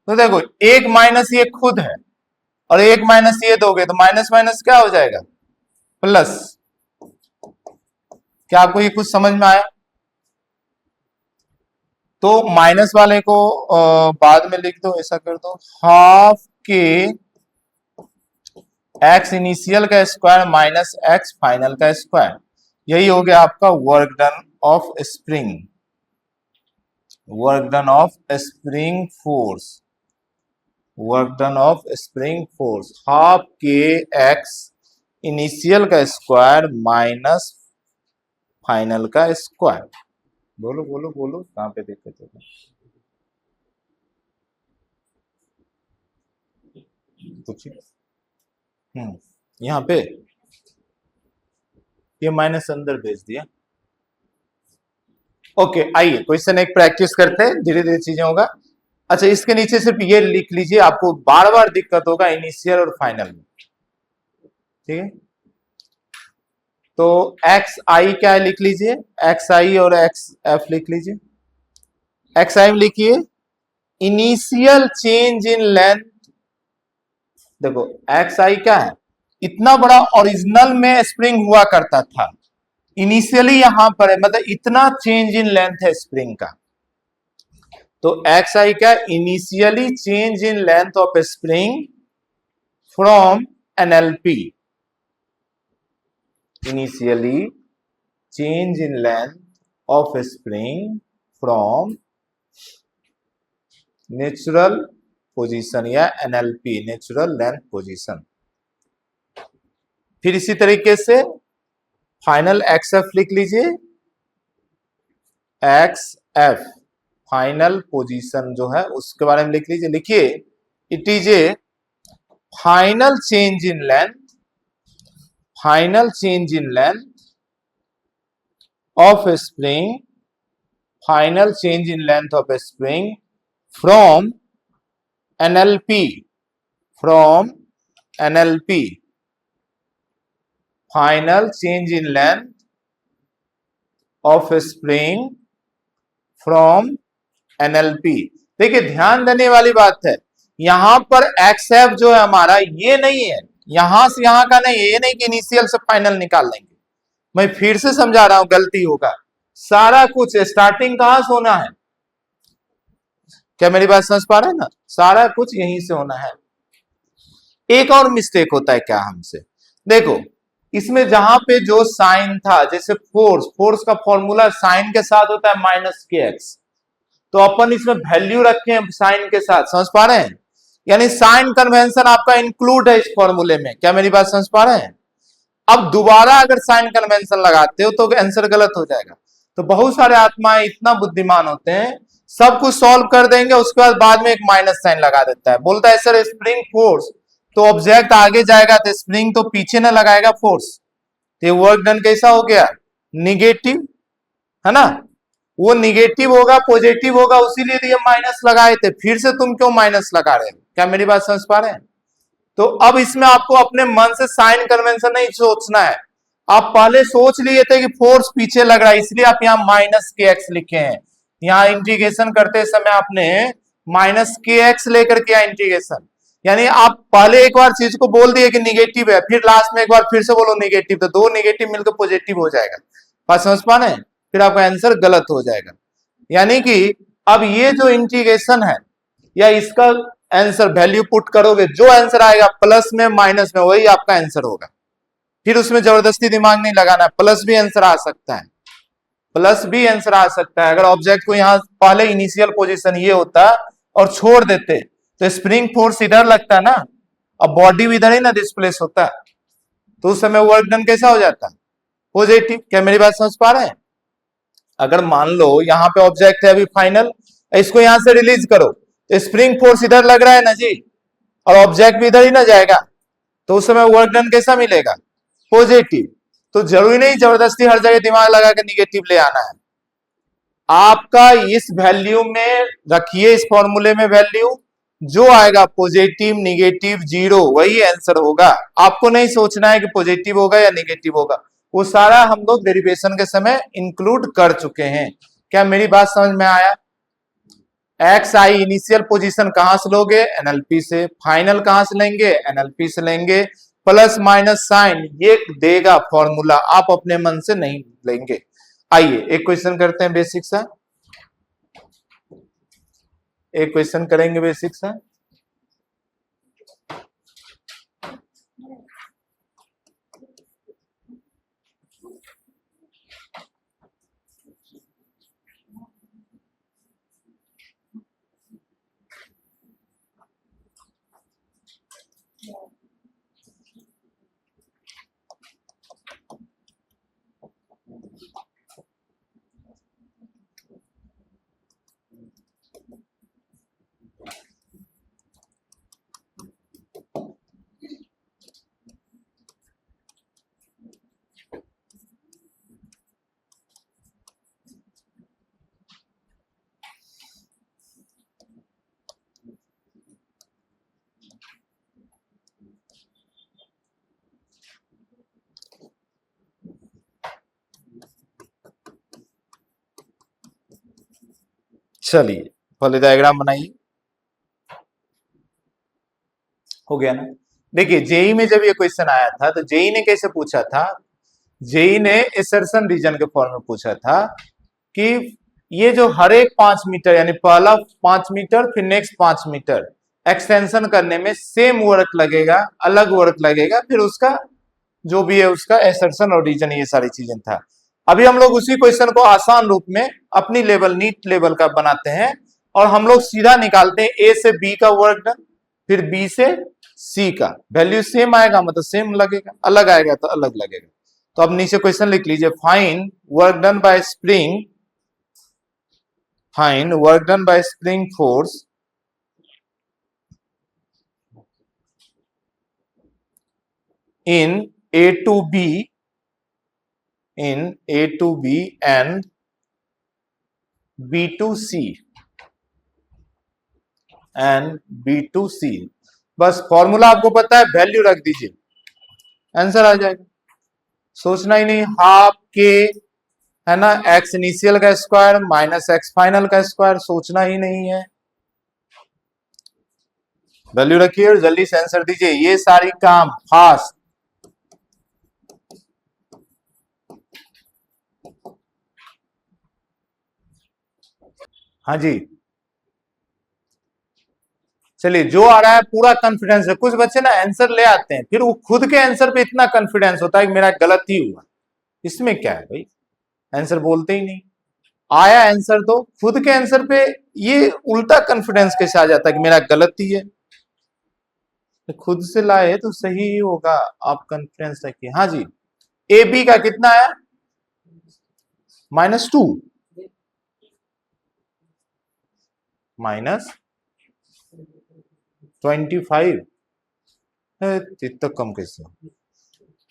तो देखो एक माइनस ये खुद है, और एक माइनस ये दोगे तो माइनस माइनस क्या हो जाएगा, प्लस। क्या आपको ये कुछ समझ में आया? तो माइनस वाले को बाद में लिख दो, ऐसा कर दो, हाफ के एक्स इनिशियल का स्क्वायर माइनस एक्स फाइनल का स्क्वायर, यही हो गया आपका work done of spring, work done of spring force, work done of spring force, half के एक्स इनिशियल का स्क्वायर माइनस फाइनल का स्क्वायर। बोलो बोलो बोलो, कहां पे दिक्कत है? कुछ यहाँ पे ये माइनस अंदर भेज दिया। ओके, आइए क्वेश्चन एक प्रैक्टिस करते हैं, धीरे धीरे चीजें होगा। अच्छा, इसके नीचे सिर्फ ये लिख लीजिए, आपको बार बार दिक्कत होगा इनिशियल और फाइनल में, ठीक है? तो एक्स आई क्या है लिख लीजिए, एक्स आई और एक्स एफ लिख लीजिए। एक्स आई में लिखिए इनिशियल चेंज इन लेंथ, देखो एक्स आई क्या है, इतना बड़ा ओरिजिनल में स्प्रिंग हुआ करता था, इनिशियली यहां पर है, मतलब इतना चेंज इन लेंथ है स्प्रिंग का। तो एक्स आई क्या, initially change in length of spring from NLP, initially change in length of spring from natural position या एनएलपी, नेचुरल लेंथ पोजीशन। फिर इसी तरीके से फाइनल एक्स एफ लिख लीजिए, एक्स एफ फाइनल पोजीशन जो है उसके बारे में लिख लीजिए, लिखिए it is A final change in length, final change in length of spring, final change in length of spring from NLP, from NLP, final change in length of spring from NLP. देखिए ध्यान देने वाली बात है, यहां पर x F जो है हमारा ये नहीं है, यहां से यहां का नहीं है, ये नहीं कि इनिशियल से फाइनल निकाल लेंगे। मैं फिर से समझा रहा हूं, गलती होगा, सारा कुछ स्टार्टिंग कहां से होना है, क्या मेरी बात समझ पा रहे हैं ना, सारा कुछ यहीं से होना है। एक और मिस्टेक होता है क्या हमसे, देखो इसमें जहां पे जो साइन था, जैसे फोर्स, फोर्स का फॉर्मूला साइन के साथ होता है माइनस के एक्स, तो अपन इसमें वैल्यू रखे हैं साइन के साथ, समझ पा रहे हैं? यानी साइन कन्वेंशन आपका इंक्लूड है इस फॉर्मूले में, क्या मेरी बात समझ पा रहे हैं? अब दोबारा अगर साइन कन्वेंशन लगाते हो तो आंसर गलत हो जाएगा। तो बहुत सारे आत्माएं इतना बुद्धिमान होते हैं, सब कुछ सॉल्व कर देंगे, उसके बाद में एक माइनस साइन लगा देता है, बोलता है सर स्प्रिंग फोर्स, तो ऑब्जेक्ट आगे जाएगा तो स्प्रिंग तो पीछे ना लगाएगा फोर्स, तो ये वर्क डन कैसा हो गया, निगेटिव, है ना? वो निगेटिव होगा पॉजिटिव होगा, उसीलिए तो ये माइनस लगाए थे, फिर से तुम क्यों माइनस लगा रहे हो, क्या मेरी बात समझ पा रहे हैं? तो अब इसमें आपको अपने मन से साइन कन्वेंशन नहीं सोचना है, आप पहले सोच लिए थे कि फोर्स पीछे लग रहा है, इसलिए आप यहाँ माइनस के एक्स लिखे हैं, यहाँ इंटीग्रेशन करते समय आपने माइनस के एक्स लेकर किया इंटीग्रेशन, यानी आप पहले एक बार चीज को बोल दिए कि निगेटिव है, फिर लास्ट में एक बार फिर से बोलो निगेटिव, तो दो निगेटिव मिलकर पॉजिटिव हो जाएगा, बात समझ पा रहे हैं? फिर आपका आंसर गलत हो जाएगा। यानी कि अब ये जो इंटीग्रेशन है या इसका आंसर वैल्यू पुट करोगे, जो आंसर आएगा प्लस में माइनस में वही आपका आंसर होगा, फिर उसमें जबरदस्ती दिमाग नहीं लगाना, प्लस भी आंसर आ सकता है, प्लस भी आंसर आ सकता है। अगर ऑब्जेक्ट को यहां पहले इनिशियल पोजीशन ये होता और छोड़ देते तो स्प्रिंग फोर्स इधर लगता ना, अब बॉडी भी इधर ही ना डिस्प्लेस होता, तो उस समय वर्क डन कैसा हो जाता, पॉजिटिव, क्या मेरी बात समझ पा रहे हैं? अगर मान लो यहां पे ऑब्जेक्ट है अभी फाइनल, इसको यहां से रिलीज करो तो स्प्रिंग फोर्स इधर लग रहा है ना जी, और ऑब्जेक्ट भी इधर ही ना जाएगा, तो उस समय वर्क डन कैसा मिलेगा, पॉजिटिव। तो जरूरी नहीं जबरदस्ती हर जगह दिमाग लगा के निगेटिव ले आना है, आपका इस वैल्यू में रखिए, इस फॉर्मूले में वैल्यू जो आएगा पॉजिटिव निगेटिव जीरो वही आंसर होगा, आपको नहीं सोचना है कि पॉजिटिव होगा या निगेटिव होगा, वो सारा हम लोग डेरिवेशन के समय इंक्लूड कर चुके हैं। क्या मेरी बात समझ में आया? एक्स आई इनिशियल पोजीशन कहां से लोगे? एनएलपी से। फाइनल कहां से लेंगे? एनएलपी से लेंगे। प्लस माइनस साइन ये देगा फॉर्मूला, आप अपने मन से नहीं लेंगे। आइए एक क्वेश्चन करते हैं बेसिक सा, एक क्वेश्चन करेंगे बेसिक सा। चलिए पहले डायग्राम बनाइए। हो गया ना? देखिए जेई में जब ये क्वेश्चन आया था तो जेई ने कैसे पूछा था? जेई ने एसर्शन रीजन के फॉर्म में पूछा था कि ये जो हर एक 5 मीटर यानी पहला 5 मीटर फिर नेक्स्ट 5 मीटर एक्सटेंशन करने में सेम वर्क लगेगा, अलग वर्क लगेगा, फिर उसका जो भी है उसका एसर्शन और रीजन, ये सारी चीजें था। अभी हम लोग उसी क्वेश्चन को आसान रूप में अपनी लेवल नीट लेवल का बनाते हैं और हम लोग सीधा निकालते हैं ए से बी का वर्क डन, फिर बी से सी का। वैल्यू सेम आएगा मतलब सेम लगेगा, अलग आएगा तो अलग लगेगा। तो अब नीचे क्वेश्चन लिख लीजिए, find work done by spring, find work done by spring force in A to B, in A to B and B to C and B to C। बस फॉर्मूला आपको पता है, वैल्यू रख दीजिए, आंसर आ जाएगा। सोचना ही नहीं, हाफ के है ना एक्स इनिशियल का स्क्वायर माइनस एक्स फाइनल का स्क्वायर, सोचना ही नहीं है। वैल्यू रखिए और जल्दी से आंसर दीजिए, ये सारी काम फास्ट। हाँ जी, चलिए जो आ रहा है पूरा कॉन्फिडेंस है। कुछ बच्चे ना आंसर ले आते हैं फिर वो खुद के आंसर पे इतना कॉन्फिडेंस होता है कि मेरा गलत ही हुआ। इसमें क्या है भाई, आंसर बोलते ही नहीं, आया आंसर तो खुद के आंसर पे ये उल्टा कॉन्फिडेंस कैसे आ जाता है कि मेरा गलत ही है। तो खुद से लाए तो सही ही होगा, आप कॉन्फिडेंस रखिए। हाँ जी, ए बी का कितना है? -2 -25, इतना कम कैसे?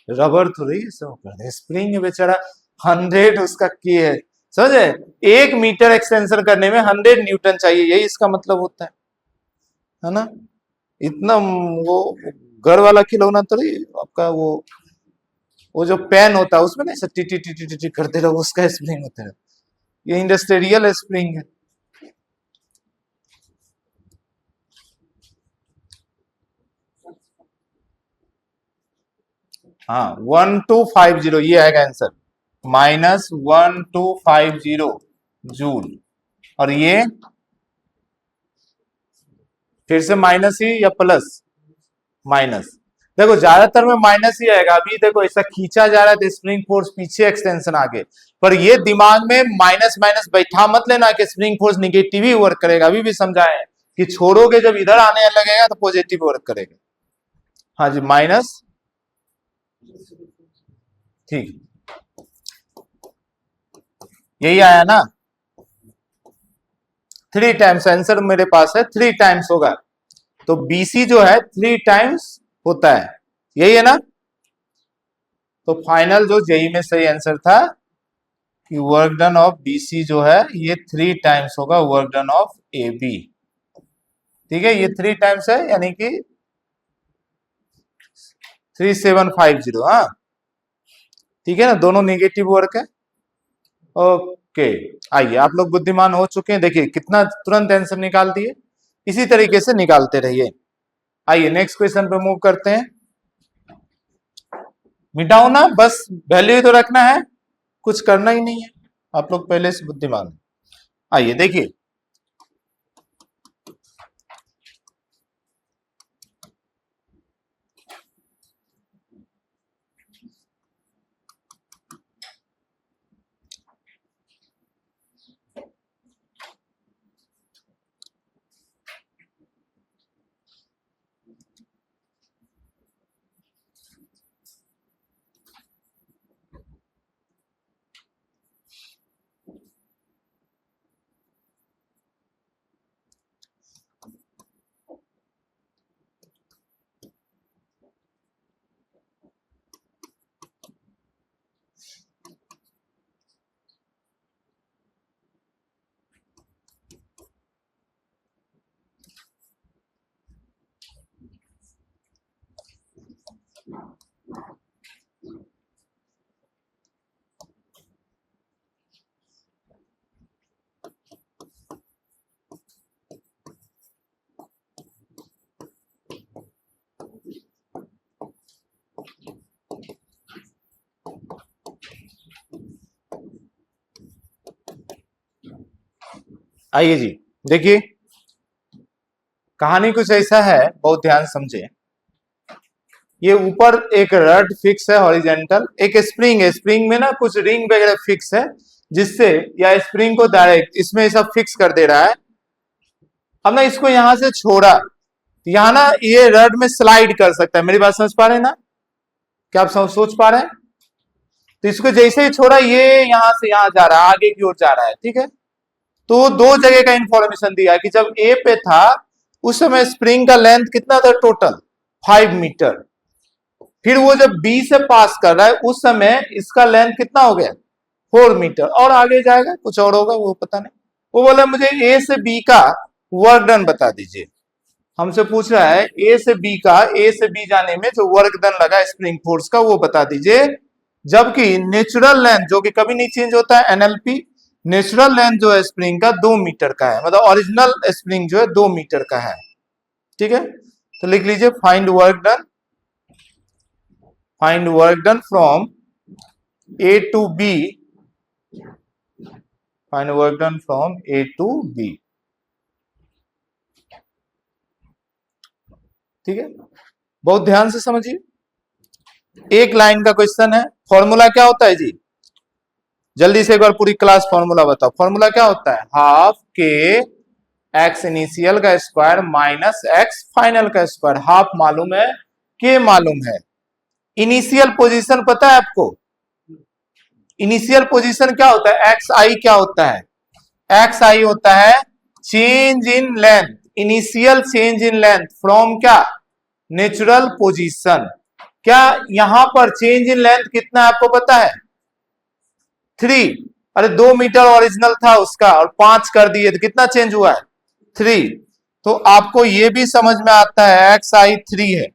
रबर थोड़ी सब स्प्रिंग बेचारा 100 उसका की है, समझे? 1 मीटर एक्सटेंशन करने में 100 न्यूटन चाहिए, यही इसका मतलब होता है ना? इतना वो घर वाला खिलौना थोड़ी आपका, वो जो पेन होता है उसमें नहीं T T T T T करते रहो, उसका स्प्रिंग होता है। ये इंडस्ट्रियल स्प्रिंग है। हाँ 1250 ये आएगा आंसर, -1250 जूल। और ये फिर से माइनस ही या प्लस? माइनस। देखो ज्यादातर में माइनस ही आएगा। अभी देखो ऐसा खींचा जा रहा है तो स्प्रिंग फोर्स पीछे, एक्सटेंशन आगे, पर ये दिमाग में माइनस माइनस बैठा मत लेना कि स्प्रिंग फोर्स निगेटिव ही वर्क करेगा। अभी भी समझाए कि छोड़ोगे जब इधर आने लगेगा तो पॉजिटिव वर्क करेगा। हाँ जी माइनस, ठीक, यही आया ना? 3 टाइम्स आंसर मेरे पास है, 3 टाइम्स होगा। तो बीसी जो है 3 टाइम्स होता है, यही है ना? तो फाइनल जो जेई में सही आंसर था कि वर्क डन ऑफ बीसी जो है ये 3 टाइम्स होगा work done of A B. ठीक है, ये 3 टाइम्स है यानी कि 3750। हाँ ठीक है ना, दोनों नेगेटिव वर्क है। और के। आइए, आप लोग बुद्धिमान हो चुके हैं, देखिए कितना तुरंत आंसर निकाल दिए। इसी तरीके से निकालते रहिए। आइए नेक्स्ट क्वेश्चन पे मूव करते हैं। मिटाओ ना, बस वैल्यू ही तो रखना है, कुछ करना ही नहीं है, आप लोग पहले से बुद्धिमान हैं। आइए देखिए, आइए जी देखिए, कहानी कुछ ऐसा है, बहुत ध्यान समझे। ये ऊपर एक रड फिक्स है हॉरिजेंटल, एक स्प्रिंग है, स्प्रिंग में ना कुछ रिंग वगैरह फिक्स है, जिससे या स्प्रिंग को डायरेक्ट इसमें सब फिक्स कर दे रहा है। अब ना इसको यहां से छोड़ा, यहाँ ना ये रड में स्लाइड कर सकता है। मेरी बात समझ पा रहे हैं ना? क्या आप सोच पा रहे हैं? तो इसको जैसे ही छोड़ा, ये यहां से यहां जा रहा है, आगे की ओर जा रहा है, ठीक है। तो दो जगह का इंफॉर्मेशन दिया कि जब ए पे था उस समय स्प्रिंग का लेंथ कितना था टोटल, 5 मीटर। फिर वो जब बी से पास कर रहा है उस समय इसका लेंथ कितना हो गया, 4 मीटर, और आगे जाएगा कुछ और होगा वो पता नहीं। वो बोला मुझे ए से बी का वर्क डन बता दीजिए। हमसे पूछ रहा है ए से बी का, ए से बी जाने में जो वर्क डन लगा स्प्रिंग फोर्स का वो बता दीजिए। जबकि नेचुरल लेंथ जो कि कभी नहीं चेंज होता है, एनएलपी, नेचुरल लेंथ जो है स्प्रिंग का 2 मीटर का है, मतलब ओरिजिनल स्प्रिंग जो है 2 मीटर का है, ठीक है। तो लिख लीजिए find work done, find work done from A to B, find work done from A to B, ठीक है। बहुत ध्यान से समझिए, एक लाइन का क्वेश्चन है। फॉर्मूला क्या होता है जी, जल्दी से एक बार पूरी क्लास फॉर्मूला बताओ। फॉर्मूला क्या होता है, हाफ के एक्स इनिशियल का स्क्वायर माइनस एक्स फाइनल का स्क्वायर। हाफ मालूम है, के मालूम है, इनिशियल पोजीशन पता है आपको। इनिशियल पोजीशन क्या होता है, एक्स आई क्या होता है, एक्स आई होता है change in length, initial change in length from क्या, नेचुरल पोजीशन। क्या यहां पर चेंज इन लेंथ कितना है आपको पता है, 3। अरे 2 मीटर ओरिजिनल था उसका और 5 कर दिए तो कितना चेंज हुआ है, 3। तो आपको यह भी समझ में आता है एक्स आई 3 है,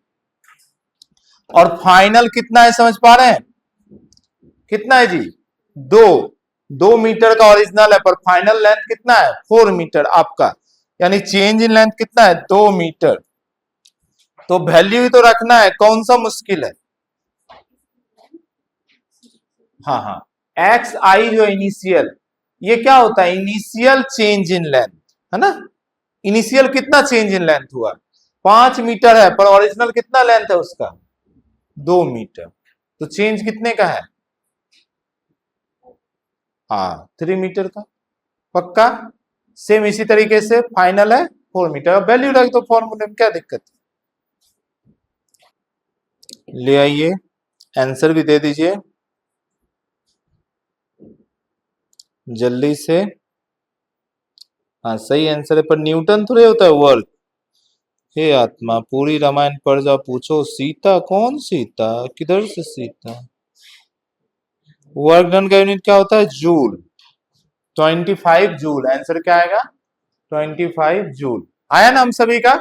और फाइनल कितना है समझ पा रहे हैं, कितना है जी, 2 मीटर का ओरिजिनल है पर फाइनल लेंथ कितना है, 4 मीटर आपका, यानी चेंज इन लेंथ कितना है, 2 मीटर। तो वैल्यू ही तो रखना है, कौन सा मुश्किल है। हाँ हाँ, एक्स आई जो इनिशियल, ये क्या होता है, इनिशियल चेंज इन लेंथ, है ना। इनिशियल कितना चेंज इन लेंथ हुआ, 5 मीटर है, पर ओरिजिनल कितना लेंथ है उसका, 2 मीटर। तो चेंज कितने का है, हाँ 3 मीटर का, पक्का। सेम इसी तरीके से फाइनल है 4 मीटर, वैल्यू रख दो फॉर्मूले में, क्या दिक्कत है। ले आइए, आंसर भी दे दीजिए जल्दी से। हाँ सही आंसर है, पर न्यूटन थोड़े होता है वर्क। हे आत्मा, पूरी रामायण पढ़ जाओ, पूछो सीता कौन, सीता किधर से सीता। वर्क डन का यूनिट क्या होता है, जूल, 25 जूल। आंसर क्या आएगा, 25 जूल। आया ना हम सभी का,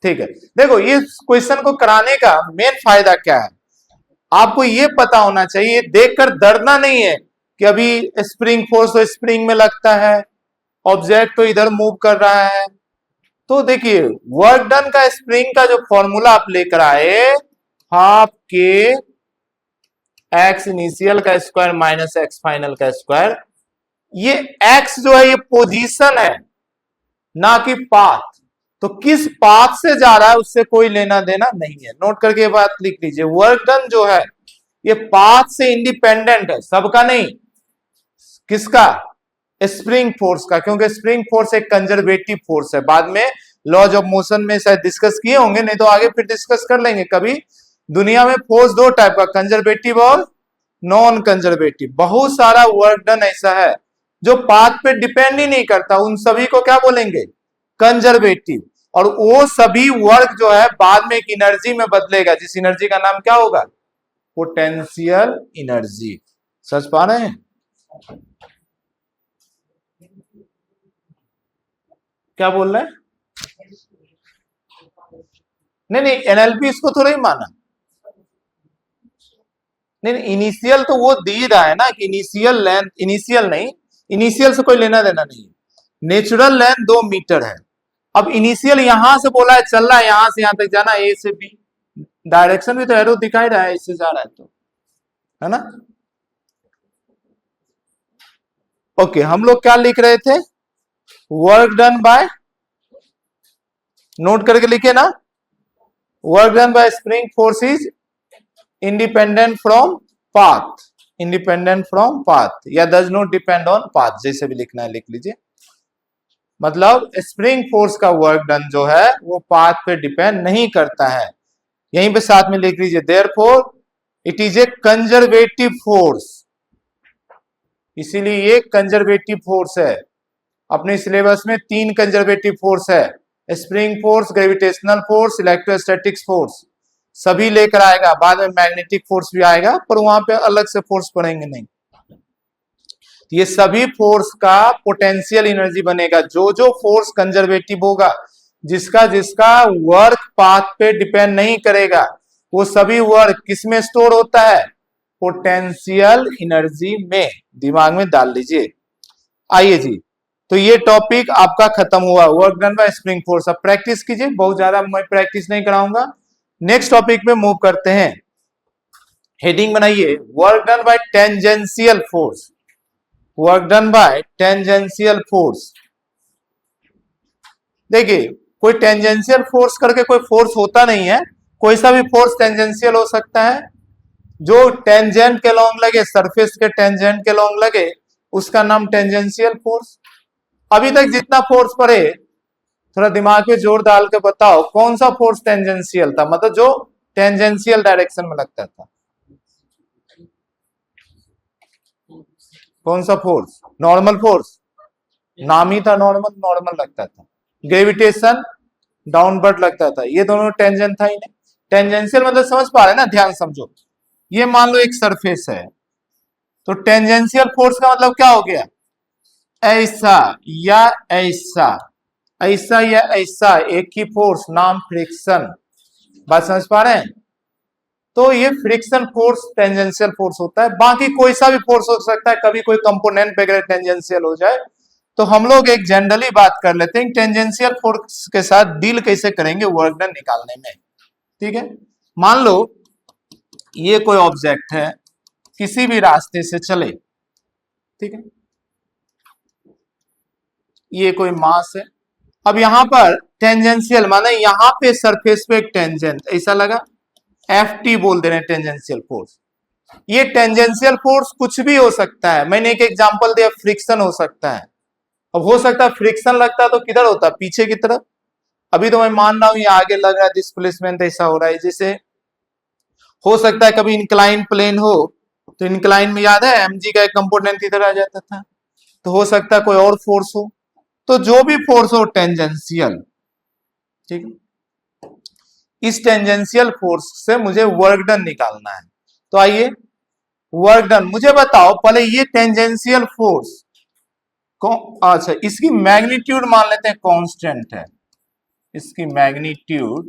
ठीक है। देखो ये क्वेश्चन को कराने का मेन फायदा क्या है, आपको ये पता होना चाहिए, देखकर डरना नहीं है कि अभी स्प्रिंग फोर्स तो स्प्रिंग में लगता है, ऑब्जेक्ट तो इधर मूव कर रहा है। तो देखिए वर्क डन का स्प्रिंग का जो फॉर्मूला आप लेकर आए, हाफ के एक्स इनिशियल का स्क्वायर माइनस एक्स फाइनल का स्क्वायर। ये एक्स जो है ये पोजीशन है ना कि पाथ। तो किस पाथ से जा रहा है उससे कोई लेना देना नहीं है। नोट करके ये बात लिख लीजिए, वर्क डन जो है ये पाथ से इंडिपेंडेंट है, सबका नहीं। किसका? स्प्रिंग फोर्स का, क्योंकि स्प्रिंग फोर्स एक कंजर्वेटिव फोर्स है। बाद में लॉज ऑफ मोशन में शायद डिस्कस किए होंगे, नहीं तो आगे फिर डिस्कस कर लेंगे कभी। दुनिया में फोर्स दो टाइप का, कंजर्वेटिव और नॉन कंजर्वेटिव। बहुत सारा वर्क डन ऐसा है जो पाथ पे डिपेंड ही नहीं करता, उन सभी को क्या बोलेंगे? कंजर्वेटिव। और वो सभी वर्क जो है बाद में एक एनर्जी में बदलेगा, जिस एनर्जी का नाम क्या होगा? Potential energy. समझ पा रहे हैं? क्या बोल रहे हैं? नहीं नहीं, एनएलपी इसको थोड़ा ही माना। नहीं, इनिशियल तो वो दे रहा है ना कि इनिशियल लेंथ, इनिशियल नहीं, इनिशियल से कोई लेना देना नहीं। नेचुरल लेंथ 2 मीटर है। अब इनिशियल यहां से बोला है चल रहा है, यहां से यहां तक जाना, ए से बी, डायरेक्शन भी तो एरो दिखाई रहा है, इससे जा रहा है तो, है ना? ओके, हम लोग क्या लिख रहे थे? वर्क डन बाय, नोट करके लिखे ना, work done by spring force is independent from path, independent from path, या does not depend on path, जैसे भी लिखना है लिख लीजिए। मतलब स्प्रिंग फोर्स का वर्क डन जो है वो पाथ पे डिपेंड नहीं करता है। यहीं पे साथ में लिख लीजिए, therefore it is a conservative force. इसीलिए ये कंजर्वेटिव फोर्स है। अपने सिलेबस में 3 कंजर्वेटिव फोर्स है, spring force, gravitational force, electrostatics force, सभी लेकर आएगा। बाद में मैग्नेटिक फोर्स भी आएगा, पर वहां पे अलग से फोर्स पढ़ेंगे नहीं। ये सभी फोर्स का पोटेंशियल एनर्जी बनेगा। जो जो फोर्स कंजर्वेटिव होगा, जिसका जिसका वर्क पाथ पे डिपेंड नहीं करेगा, वो सभी वर्क किसमें स्टोर होता है? पोटेंशियल एनर्जी में। दिमाग में डाल लीजिए। आइए जी, तो ये टॉपिक आपका खत्म हुआ, work done by spring force. अब प्रैक्टिस कीजिए, बहुत ज्यादा मैं प्रैक्टिस नहीं कराऊंगा। नेक्स्ट टॉपिक पे मूव करते हैं। हेडिंग बनाइए, work done bye tangential force, work done bye tangential force. देखिए कोई टेंजेंशियल फोर्स करके कोई फोर्स होता नहीं है, कोई सा भी फोर्स टेंजेंशियल हो सकता है। जो टेंजेंट के लॉन्ग लगे, सरफेस के टेंजेंट के लॉन्ग लगे, उसका नाम टेंजेंशियल फोर्स। अभी तक जितना फोर्स पढ़े, थोड़ा दिमाग में जोर डाल के बताओ कौन सा फोर्स टेंजेंशियल था, मतलब जो टेंजेंशियल डायरेक्शन में लगता था। कौन सा फोर्स? नॉर्मल फोर्स, नाम ही था नॉर्मल, नॉर्मल लगता था। ग्रेविटेशन, डाउनवर्ड लगता था। ये दोनों टेंजेंट था ही नहीं। टेंजेंशियल मतलब समझ पा रहे हैं ना, ध्यान समझो। ये मान लो एक सरफेस है, तो टेंजेंशियल फोर्स का मतलब क्या हो गया? ऐसा या ऐसा, ऐसा या ऐसा, एक ही फोर्स, नाम फ्रिक्शन। बात समझ पा रहे हैं? तो ये फ्रिक्शन फोर्स टेंजेंशियल फोर्स होता है। बाकी कोई सा भी फोर्स हो सकता है, कभी कोई कंपोनेंट वगैरह टेंजेंशियल हो जाए। तो हम लोग एक जनरली बात कर लेते हैं टेंजेंशियल फोर्स के साथ डील कैसे करेंगे वर्क डन निकालने में। ठीक है, मान लो ये कोई ऑब्जेक्ट है, किसी भी रास्ते से चले, ठीक है, ये कोई मास है। अब यहां पर टेंजेंशियल माने यहां पे सरफेस पे एक टेंजेंट ऐसा लगा, एफ बोल दे रहे हैं टेंजेंशियल फोर्स। ये टेंजेंशियल फोर्स कुछ भी हो सकता है। मैंने एक एग्जांपल दिया, फ्रिक्शन हो सकता है। अब हो सकता है फ्रिक्शन लगता है तो किधर होता है? पीछे की तरफ। अभी तो मैं मान रहा हूं ये आगे लग रहा है, डिस्प्लेसमेंट ऐसा हो रहा है। जैसे हो सकता है कभी इंक्लाइन प्लेन हो, तो इंक्लाइन में याद है mg का एक कंपोनेंट इधर आ जाता था। तो हो सकता है कोई और फोर्स हो। तो जो भी फोर्स हो टेंजेंशियल, ठीक है, इस टेंजेंशियल फोर्स से मुझे वर्क डन निकालना है। तो आइए वर्क डन मुझे बताओ पहले, ये टेंजेंशियल फोर्स अच्छा इसकी मैग्नीट्यूड मान लेते हैं कांस्टेंट है, इसकी मैग्नीट्यूड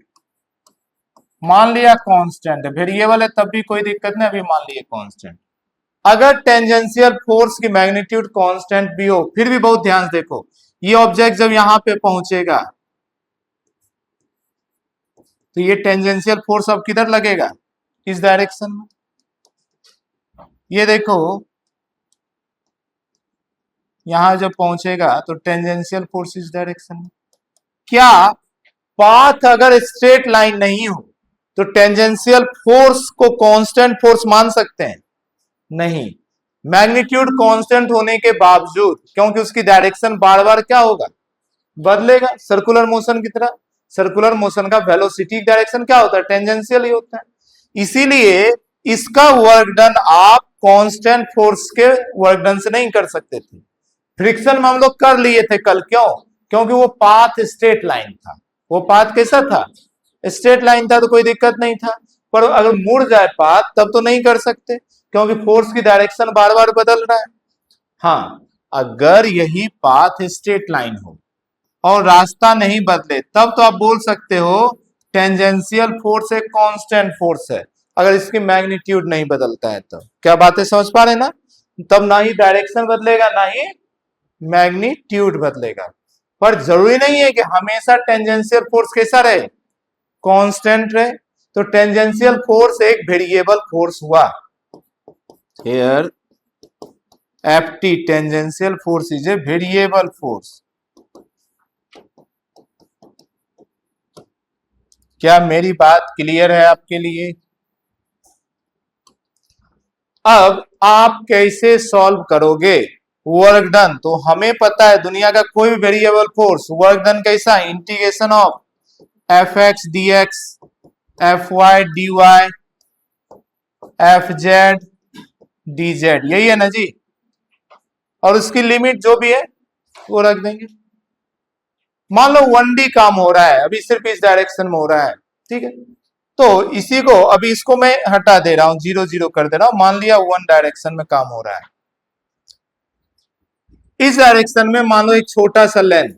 मान लिया कांस्टेंट है, वेरिएबल है तब भी कोई दिक्कत नहीं, अभी मान लिया कांस्टेंट। अगर टेंजेंशियल फोर्स की मैग्नीट्यूड कांस्टेंट भी हो, फिर भी बहुत ध्यान से देखो, ये ऑब्जेक्ट जब यहां पे पहुंचेगा तो ये टेंजेंशियल फोर्स अब किधर लगेगा, इस डायरेक्शन में। ये देखो यहां जब पहुंचेगा तो टेंजेंशियल फोर्स इस डायरेक्शन में। क्या पाथ अगर स्ट्रेट लाइन नहीं हो तो टेंजेंशियल फोर्स को कांस्टेंट फोर्स मान सकते हैं? नहीं। मैग्नीट्यूड कांस्टेंट होने के बावजूद, क्योंकि उसकी डायरेक्शन बार बार क्या होगा, बदलेगा, सर्कुलर मोशन की तरह। सर्कुलर मोशन का वेलोसिटी डायरेक्शन क्या होता है, टेंजेंशियल ही होता है। इसीलिए इसका वर्क डन आप कांस्टेंट फोर्स के वर्क डन से नहीं कर सकते थे। फ्रिक्शन में हम लोग कर लिए थे कल, क्यों? क्योंकि वो पाथ स्ट्रेट लाइन था। वो पाथ कैसा था, स्ट्रेट लाइन था, तो कोई दिक्कत नहीं था। पर अगर मुड़ जाए पाथ तब तो नहीं कर सकते, क्योंकि फोर्स की डायरेक्शन बार बार बदल रहा है। हाँ, अगर यही पाथ स्ट्रेट लाइन हो और रास्ता नहीं बदले तब तो आप बोल सकते हो टेंजेंशियल फोर्स एक कांस्टेंट फोर्स है, अगर इसकी मैग्नीट्यूड नहीं बदलता है तो। क्या बातें समझ पा रहे ना? तब ना ही डायरेक्शन बदलेगा ना ही मैग्नीट्यूड बदलेगा। पर जरूरी नहीं है कि हमेशा टेंजेंशियल फोर्स कैसा रहे, कांस्टेंट रहे। तो टेंजेंशियल फोर्स एक वेरिएबल फोर्स हुआ। Here FT tangential force is a variable force. क्या मेरी बात क्लियर है आपके लिए? अब आप कैसे सॉल्व करोगे वर्क डन? तो हमें पता है दुनिया का कोई भी वेरिएबल फोर्स वर्क डन कैसा, integration of F x D x, F y d y, F z d z, यही है ना जी। और उसकी लिमिट जो भी है वो रख देंगे। मान लो 1D काम हो रहा है, अभी सिर्फ इस डायरेक्शन में हो रहा है, ठीक है। तो इसी को अभी इसको मैं हटा दे रहा हूं, 0 0 कर दे रहा हूं। मान लिया 1 डायरेक्शन में काम हो रहा है। इस डायरेक्शन में मान लो एक छोटा सा लेंथ।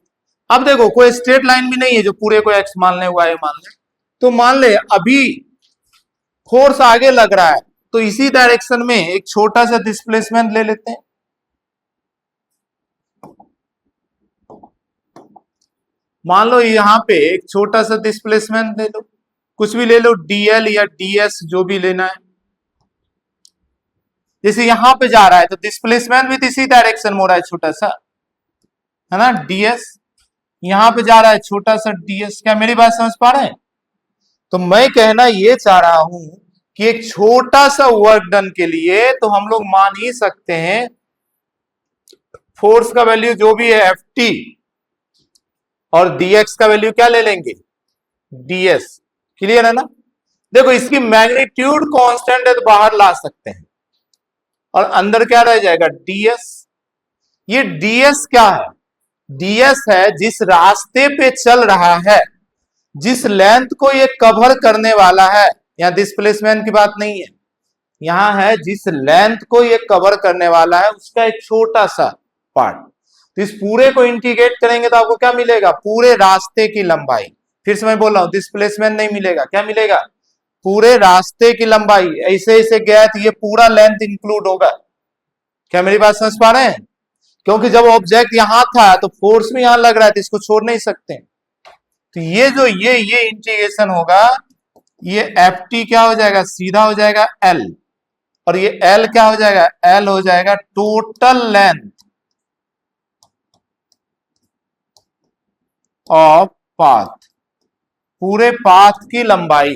अब देखो कोई स्ट्रेट लाइन भी नहीं है जो पूरे को एक्स मान ले, वाई मान ले। तो मान ले अभी फोर्स आगे लग रहा है, तो इसी डायरेक्शन में एक छोटा सा डिस्प्लेसमेंट ले लेते हैं। मान लो यहां पे एक छोटा सा डिस्प्लेसमेंट ले लो, कुछ भी ले लो, डीएल या डीएस जो भी लेना है। जैसे यहां पे जा रहा है तो डिस्प्लेसमेंट भी इसी डायरेक्शन में हो रहा है, छोटा सा, है ना, डीएस। यहां पे जा रहा है छोटा सा डीएस। क्या मेरी बात समझ पा रहे हैं? तो मैं कहना ये चाह रहा हूं कि एक छोटा सा वर्क डन के लिए तो हम लोग मान ही सकते हैं फोर्स का वैल्यू जो भी है एफ टी, और डीएक्स का वैल्यू क्या ले लेंगे, डीएस। क्लियर है ना? देखो इसकी मैग्नीट्यूड कांस्टेंट है तो बाहर ला सकते हैं, और अंदर क्या रह जाएगा, डीएस। ये डीएस क्या है, डीएस है जिस रास्ते पे चल रहा है, जिस लेंथ को ये कवर करने वाला है। यहां डिस्प्लेसमेंट की बात नहीं है, यहां है जिस लेंथ को ये कवर करने वाला है उसका एक छोटा सा पार्ट। तो इस पूरे को इंटीग्रेट करेंगे तो आपको क्या मिलेगा, पूरे रास्ते की लंबाई। फिर से मैं बोल रहा हूं, डिस्प्लेसमेंट नहीं मिलेगा, क्या मिलेगा, पूरे रास्ते की लंबाई। ऐसे ऐसे गया तो ये पूरा लेंथ इंक्लूड होगा। क्या मेरी बात समझ पा रहे हैं? क्योंकि जब ऑब्जेक्ट यहां था तो फोर्स भी यहां लग रहा है, तो इसको छोड़ नहीं सकते। तो ये जो ये इंटीग्रेशन होगा, ये एफ टी क्या हो जाएगा, सीधा हो जाएगा एल, और ये एल क्या हो जाएगा, एल हो जाएगा टोटल लेंथ ऑफ पाथ, पूरे पाथ की लंबाई,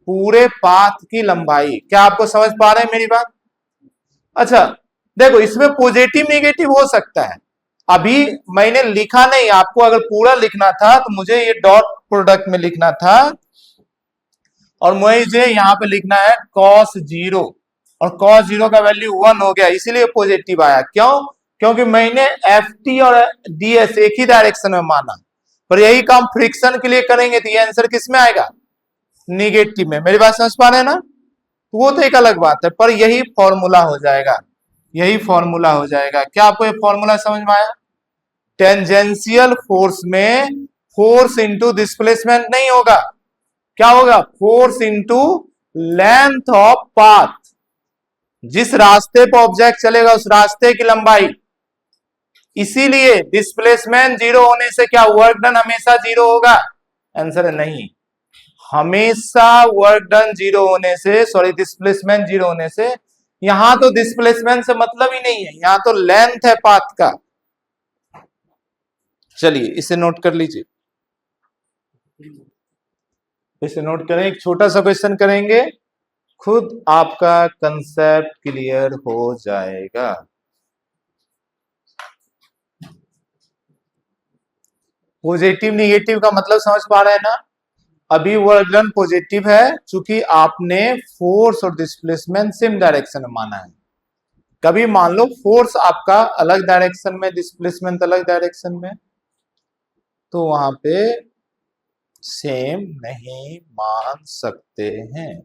पूरे पाथ की लंबाई। क्या आपको समझ पा रहे हैं मेरी बात? अच्छा देखो, इसमें पॉजिटिव नेगेटिव हो सकता है। अभी मैंने लिखा नहीं, आपको अगर पूरा लिखना था तो मुझे ये डॉट प्रोडक्ट में लिखना था, और मुझे यहां पे लिखना है cos 0, और cos 0 का वैल्यू 1 हो गया, इसीलिए पॉजिटिव आया। क्यों? क्योंकि मैंने एफ टी और डीएस एक ही डायरेक्शन में माना। पर यही काम फ्रिक्शन के लिए करेंगे तो ये आंसर किस में आएगा, निगेटिव में। मेरी बात समझ पा रहे हैं ना? वो तो एक अलग बात है, पर यही फॉर्मूला हो जाएगा, यही फॉर्मूला हो जाएगा। क्या आपको ये फॉर्मूला समझ में आया? टेंजेंशियल फोर्स में फोर्स इंटू डिस्प्लेसमेंट नहीं होगा, क्या होगा, force into length of path. जिस रास्ते पर ऑब्जेक्ट चलेगा उस रास्ते की लंबाई। इसीलिए डिस्प्लेसमेंट जीरो होने से क्या वर्क डन हमेशा जीरो होगा? आंसर है नहीं। हमेशा वर्क डन जीरो होने से, सॉरी डिस्प्लेसमेंट जीरो होने से, यहां तो डिस्प्लेसमेंट से मतलब ही नहीं है, यहां तो लेंथ है पाथ का। चलिए इसे नोट कर लीजिए, इसे नोट करें। एक छोटा सा क्वेश्चन करेंगे, खुद आपका कंसेप्ट क्लियर हो जाएगा। पॉजिटिव निगेटिव का मतलब समझ पा रहे हैं ना? अभी वर्क डन पॉजिटिव है क्योंकि आपने फोर्स और डिस्प्लेसमेंट सेम डायरेक्शन में माना है। कभी मान लो फोर्स आपका अलग डायरेक्शन में, डिस्प्लेसमेंट अलग डायरेक्शन में, तो वहां पे सेम नहीं मान सकते हैं।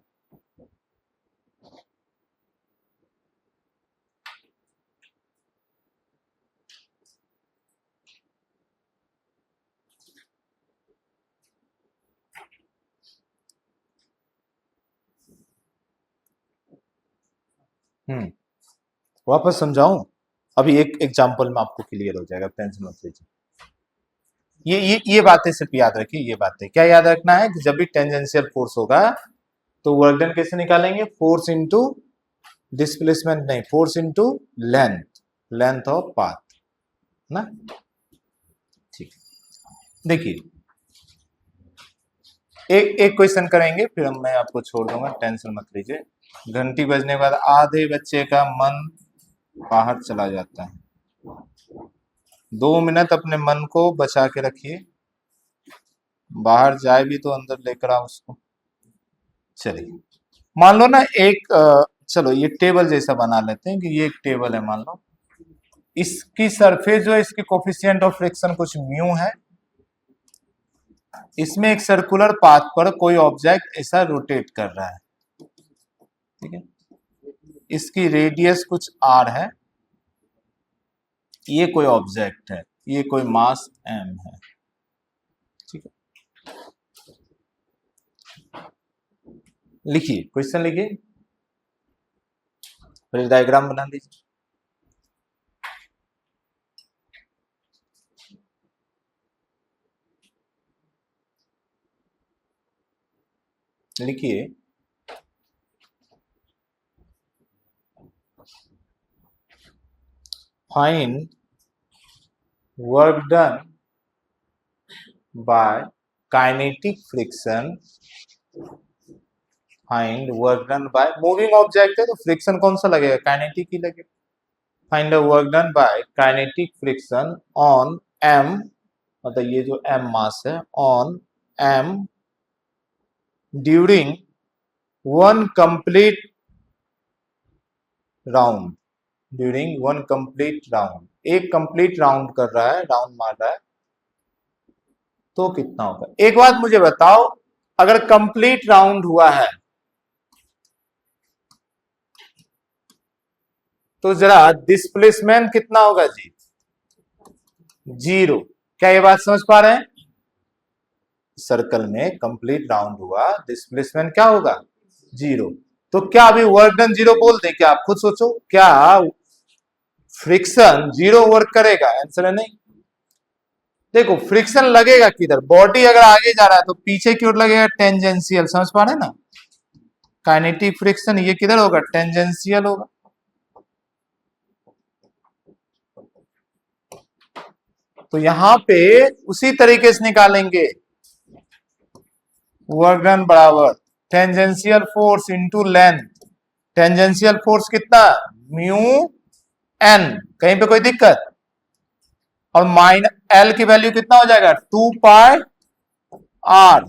वापस समझाऊं? अभी एक एग्जांपल में आपको क्लियर हो जाएगा, टेंशन मत लीजिए। ये बातें सिर्फ याद रखिए। ये बातें क्या याद रखना है कि जब भी टेंजेंशियल फोर्स होगा तो वर्क डन कैसे निकालेंगे? फोर्स इनटू डिस्प्लेसमेंट नहीं, force into length, length of path ना। ठीक, देखिए एक क्वेश्चन करेंगे फिर मैं आपको छोड़ दूंगा, टेंशन मत लीजिए। घंटी बजने के बाद आधे बच्चे का मन बाहर चला जाता है। 2 मिनट अपने मन को बचा के रखिए, बाहर जाए भी तो अंदर लेकर आओ उसको। चलिए मान लो ना एक चलो ये टेबल जैसा बना लेते हैं कि ये एक टेबल है, मान लो इसकी सरफेस जो है, इसकी कोफिशिएंट ऑफ फ्रिक्शन कुछ म्यू है। इसमें एक सर्कुलर पाथ पर कोई ऑब्जेक्ट ऐसा रोटेट कर रहा है, ठीक है। इसकी रेडियस कुछ r है, ये कोई ऑब्जेक्ट है, ये कोई मास m है, ठीक है। लिखिए क्वेश्चन, लिखिए फिर डायग्राम बना दीजिए। लिखिए find work done bye kinetic friction, find work done bye, moving object है तो फ्रिक्शन कौन सा लगेगा? काइनेटिक ही लगेगा। Find the work done bye kinetic friction on m, मतलब ये जो m मास है, on m during one complete round, during one complete round, एक कंप्लीट राउंड कर रहा है, राउंड मार रहा है, तो कितना होगा? एक बात मुझे बताओ, अगर कंप्लीट राउंड हुआ है तो जरा डिस्प्लेसमेंट कितना होगा जी? जीरो। क्या ये बात समझ पा रहे हैं? सर्कल में कंप्लीट राउंड हुआ, डिस्प्लेसमेंट क्या होगा? जीरो। तो क्या अभी वर्क डन जीरो बोल दे? क्या आप खुद सोचो, क्या फ्रिक्शन जीरो वर्क करेगा? आंसर है नहीं। देखो फ्रिक्शन लगेगा किधर? बॉडी अगर आगे जा रहा है तो पीछे की ओर लगेगा, टेंजेंशियल, समझ पा रहे हैं ना? काइनेटिक फ्रिक्शन ये किधर होगा? टेंजेंशियल होगा। तो यहां पे उसी तरीके से निकालेंगे, वर्क डन बराबर tangential force into length. Tangential force कितना? म्यू एन, कहीं पे कोई दिक्कत? और माइन एल की वैल्यू कितना हो जाएगा? 2 पाई आर,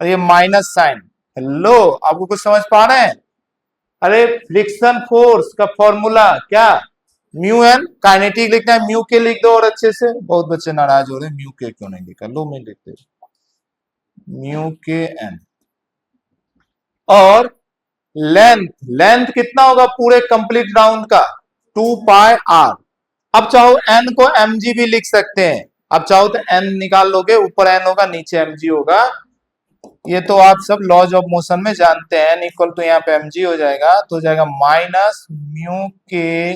और ये माइनस साइन। हेलो, आपको कुछ समझ पा रहे हैं? अरे फ्रिक्शन फोर्स का फॉर्मूला क्या? म्यू एन, काइनेटिक लिखना है म्यू के लिख दो, और अच्छे से, बहुत बच्चे नाराज हो रहे हैं म्यू के क्यों नहीं लिखा, लो मैं लिख दे, म्यू के एन। और लेंथ, लेंथ कितना होगा पूरे कंप्लीट राउंड का? 2 पाई आर। अब चाहो एन को एम जी भी लिख सकते हैं, अब चाहो तो एन निकाल लोगे, ऊपर एन होगा नीचे एम जी होगा, ये तो आप सब लॉज ऑफ मोशन में जानते हैं। इक्वल टू यहाँ पे mg हो जाएगा, तो हो जाएगा माइनस म्यू के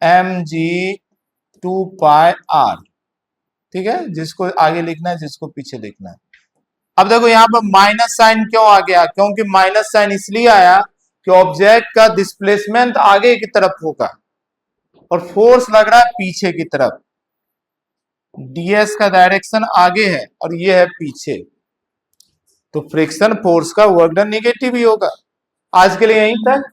mg 2πr। ठीक है, जिसको आगे लिखना है, जिसको पीछे लिखना है। अब देखो यहाँ पर माइनस साइन क्यों आ गया? क्योंकि माइनस साइन इसलिए आया कि ऑब्जेक्ट का डिस्प्लेसमेंट आगे की तरफ होगा और फोर्स लग रहा है पीछे की तरफ। ds का डायरेक्शन आगे है और ये है पीछे, तो फ्रिक्शन फोर्स का वर्क डन निगेटिव ही होगा। आज के लिए यहीं तक।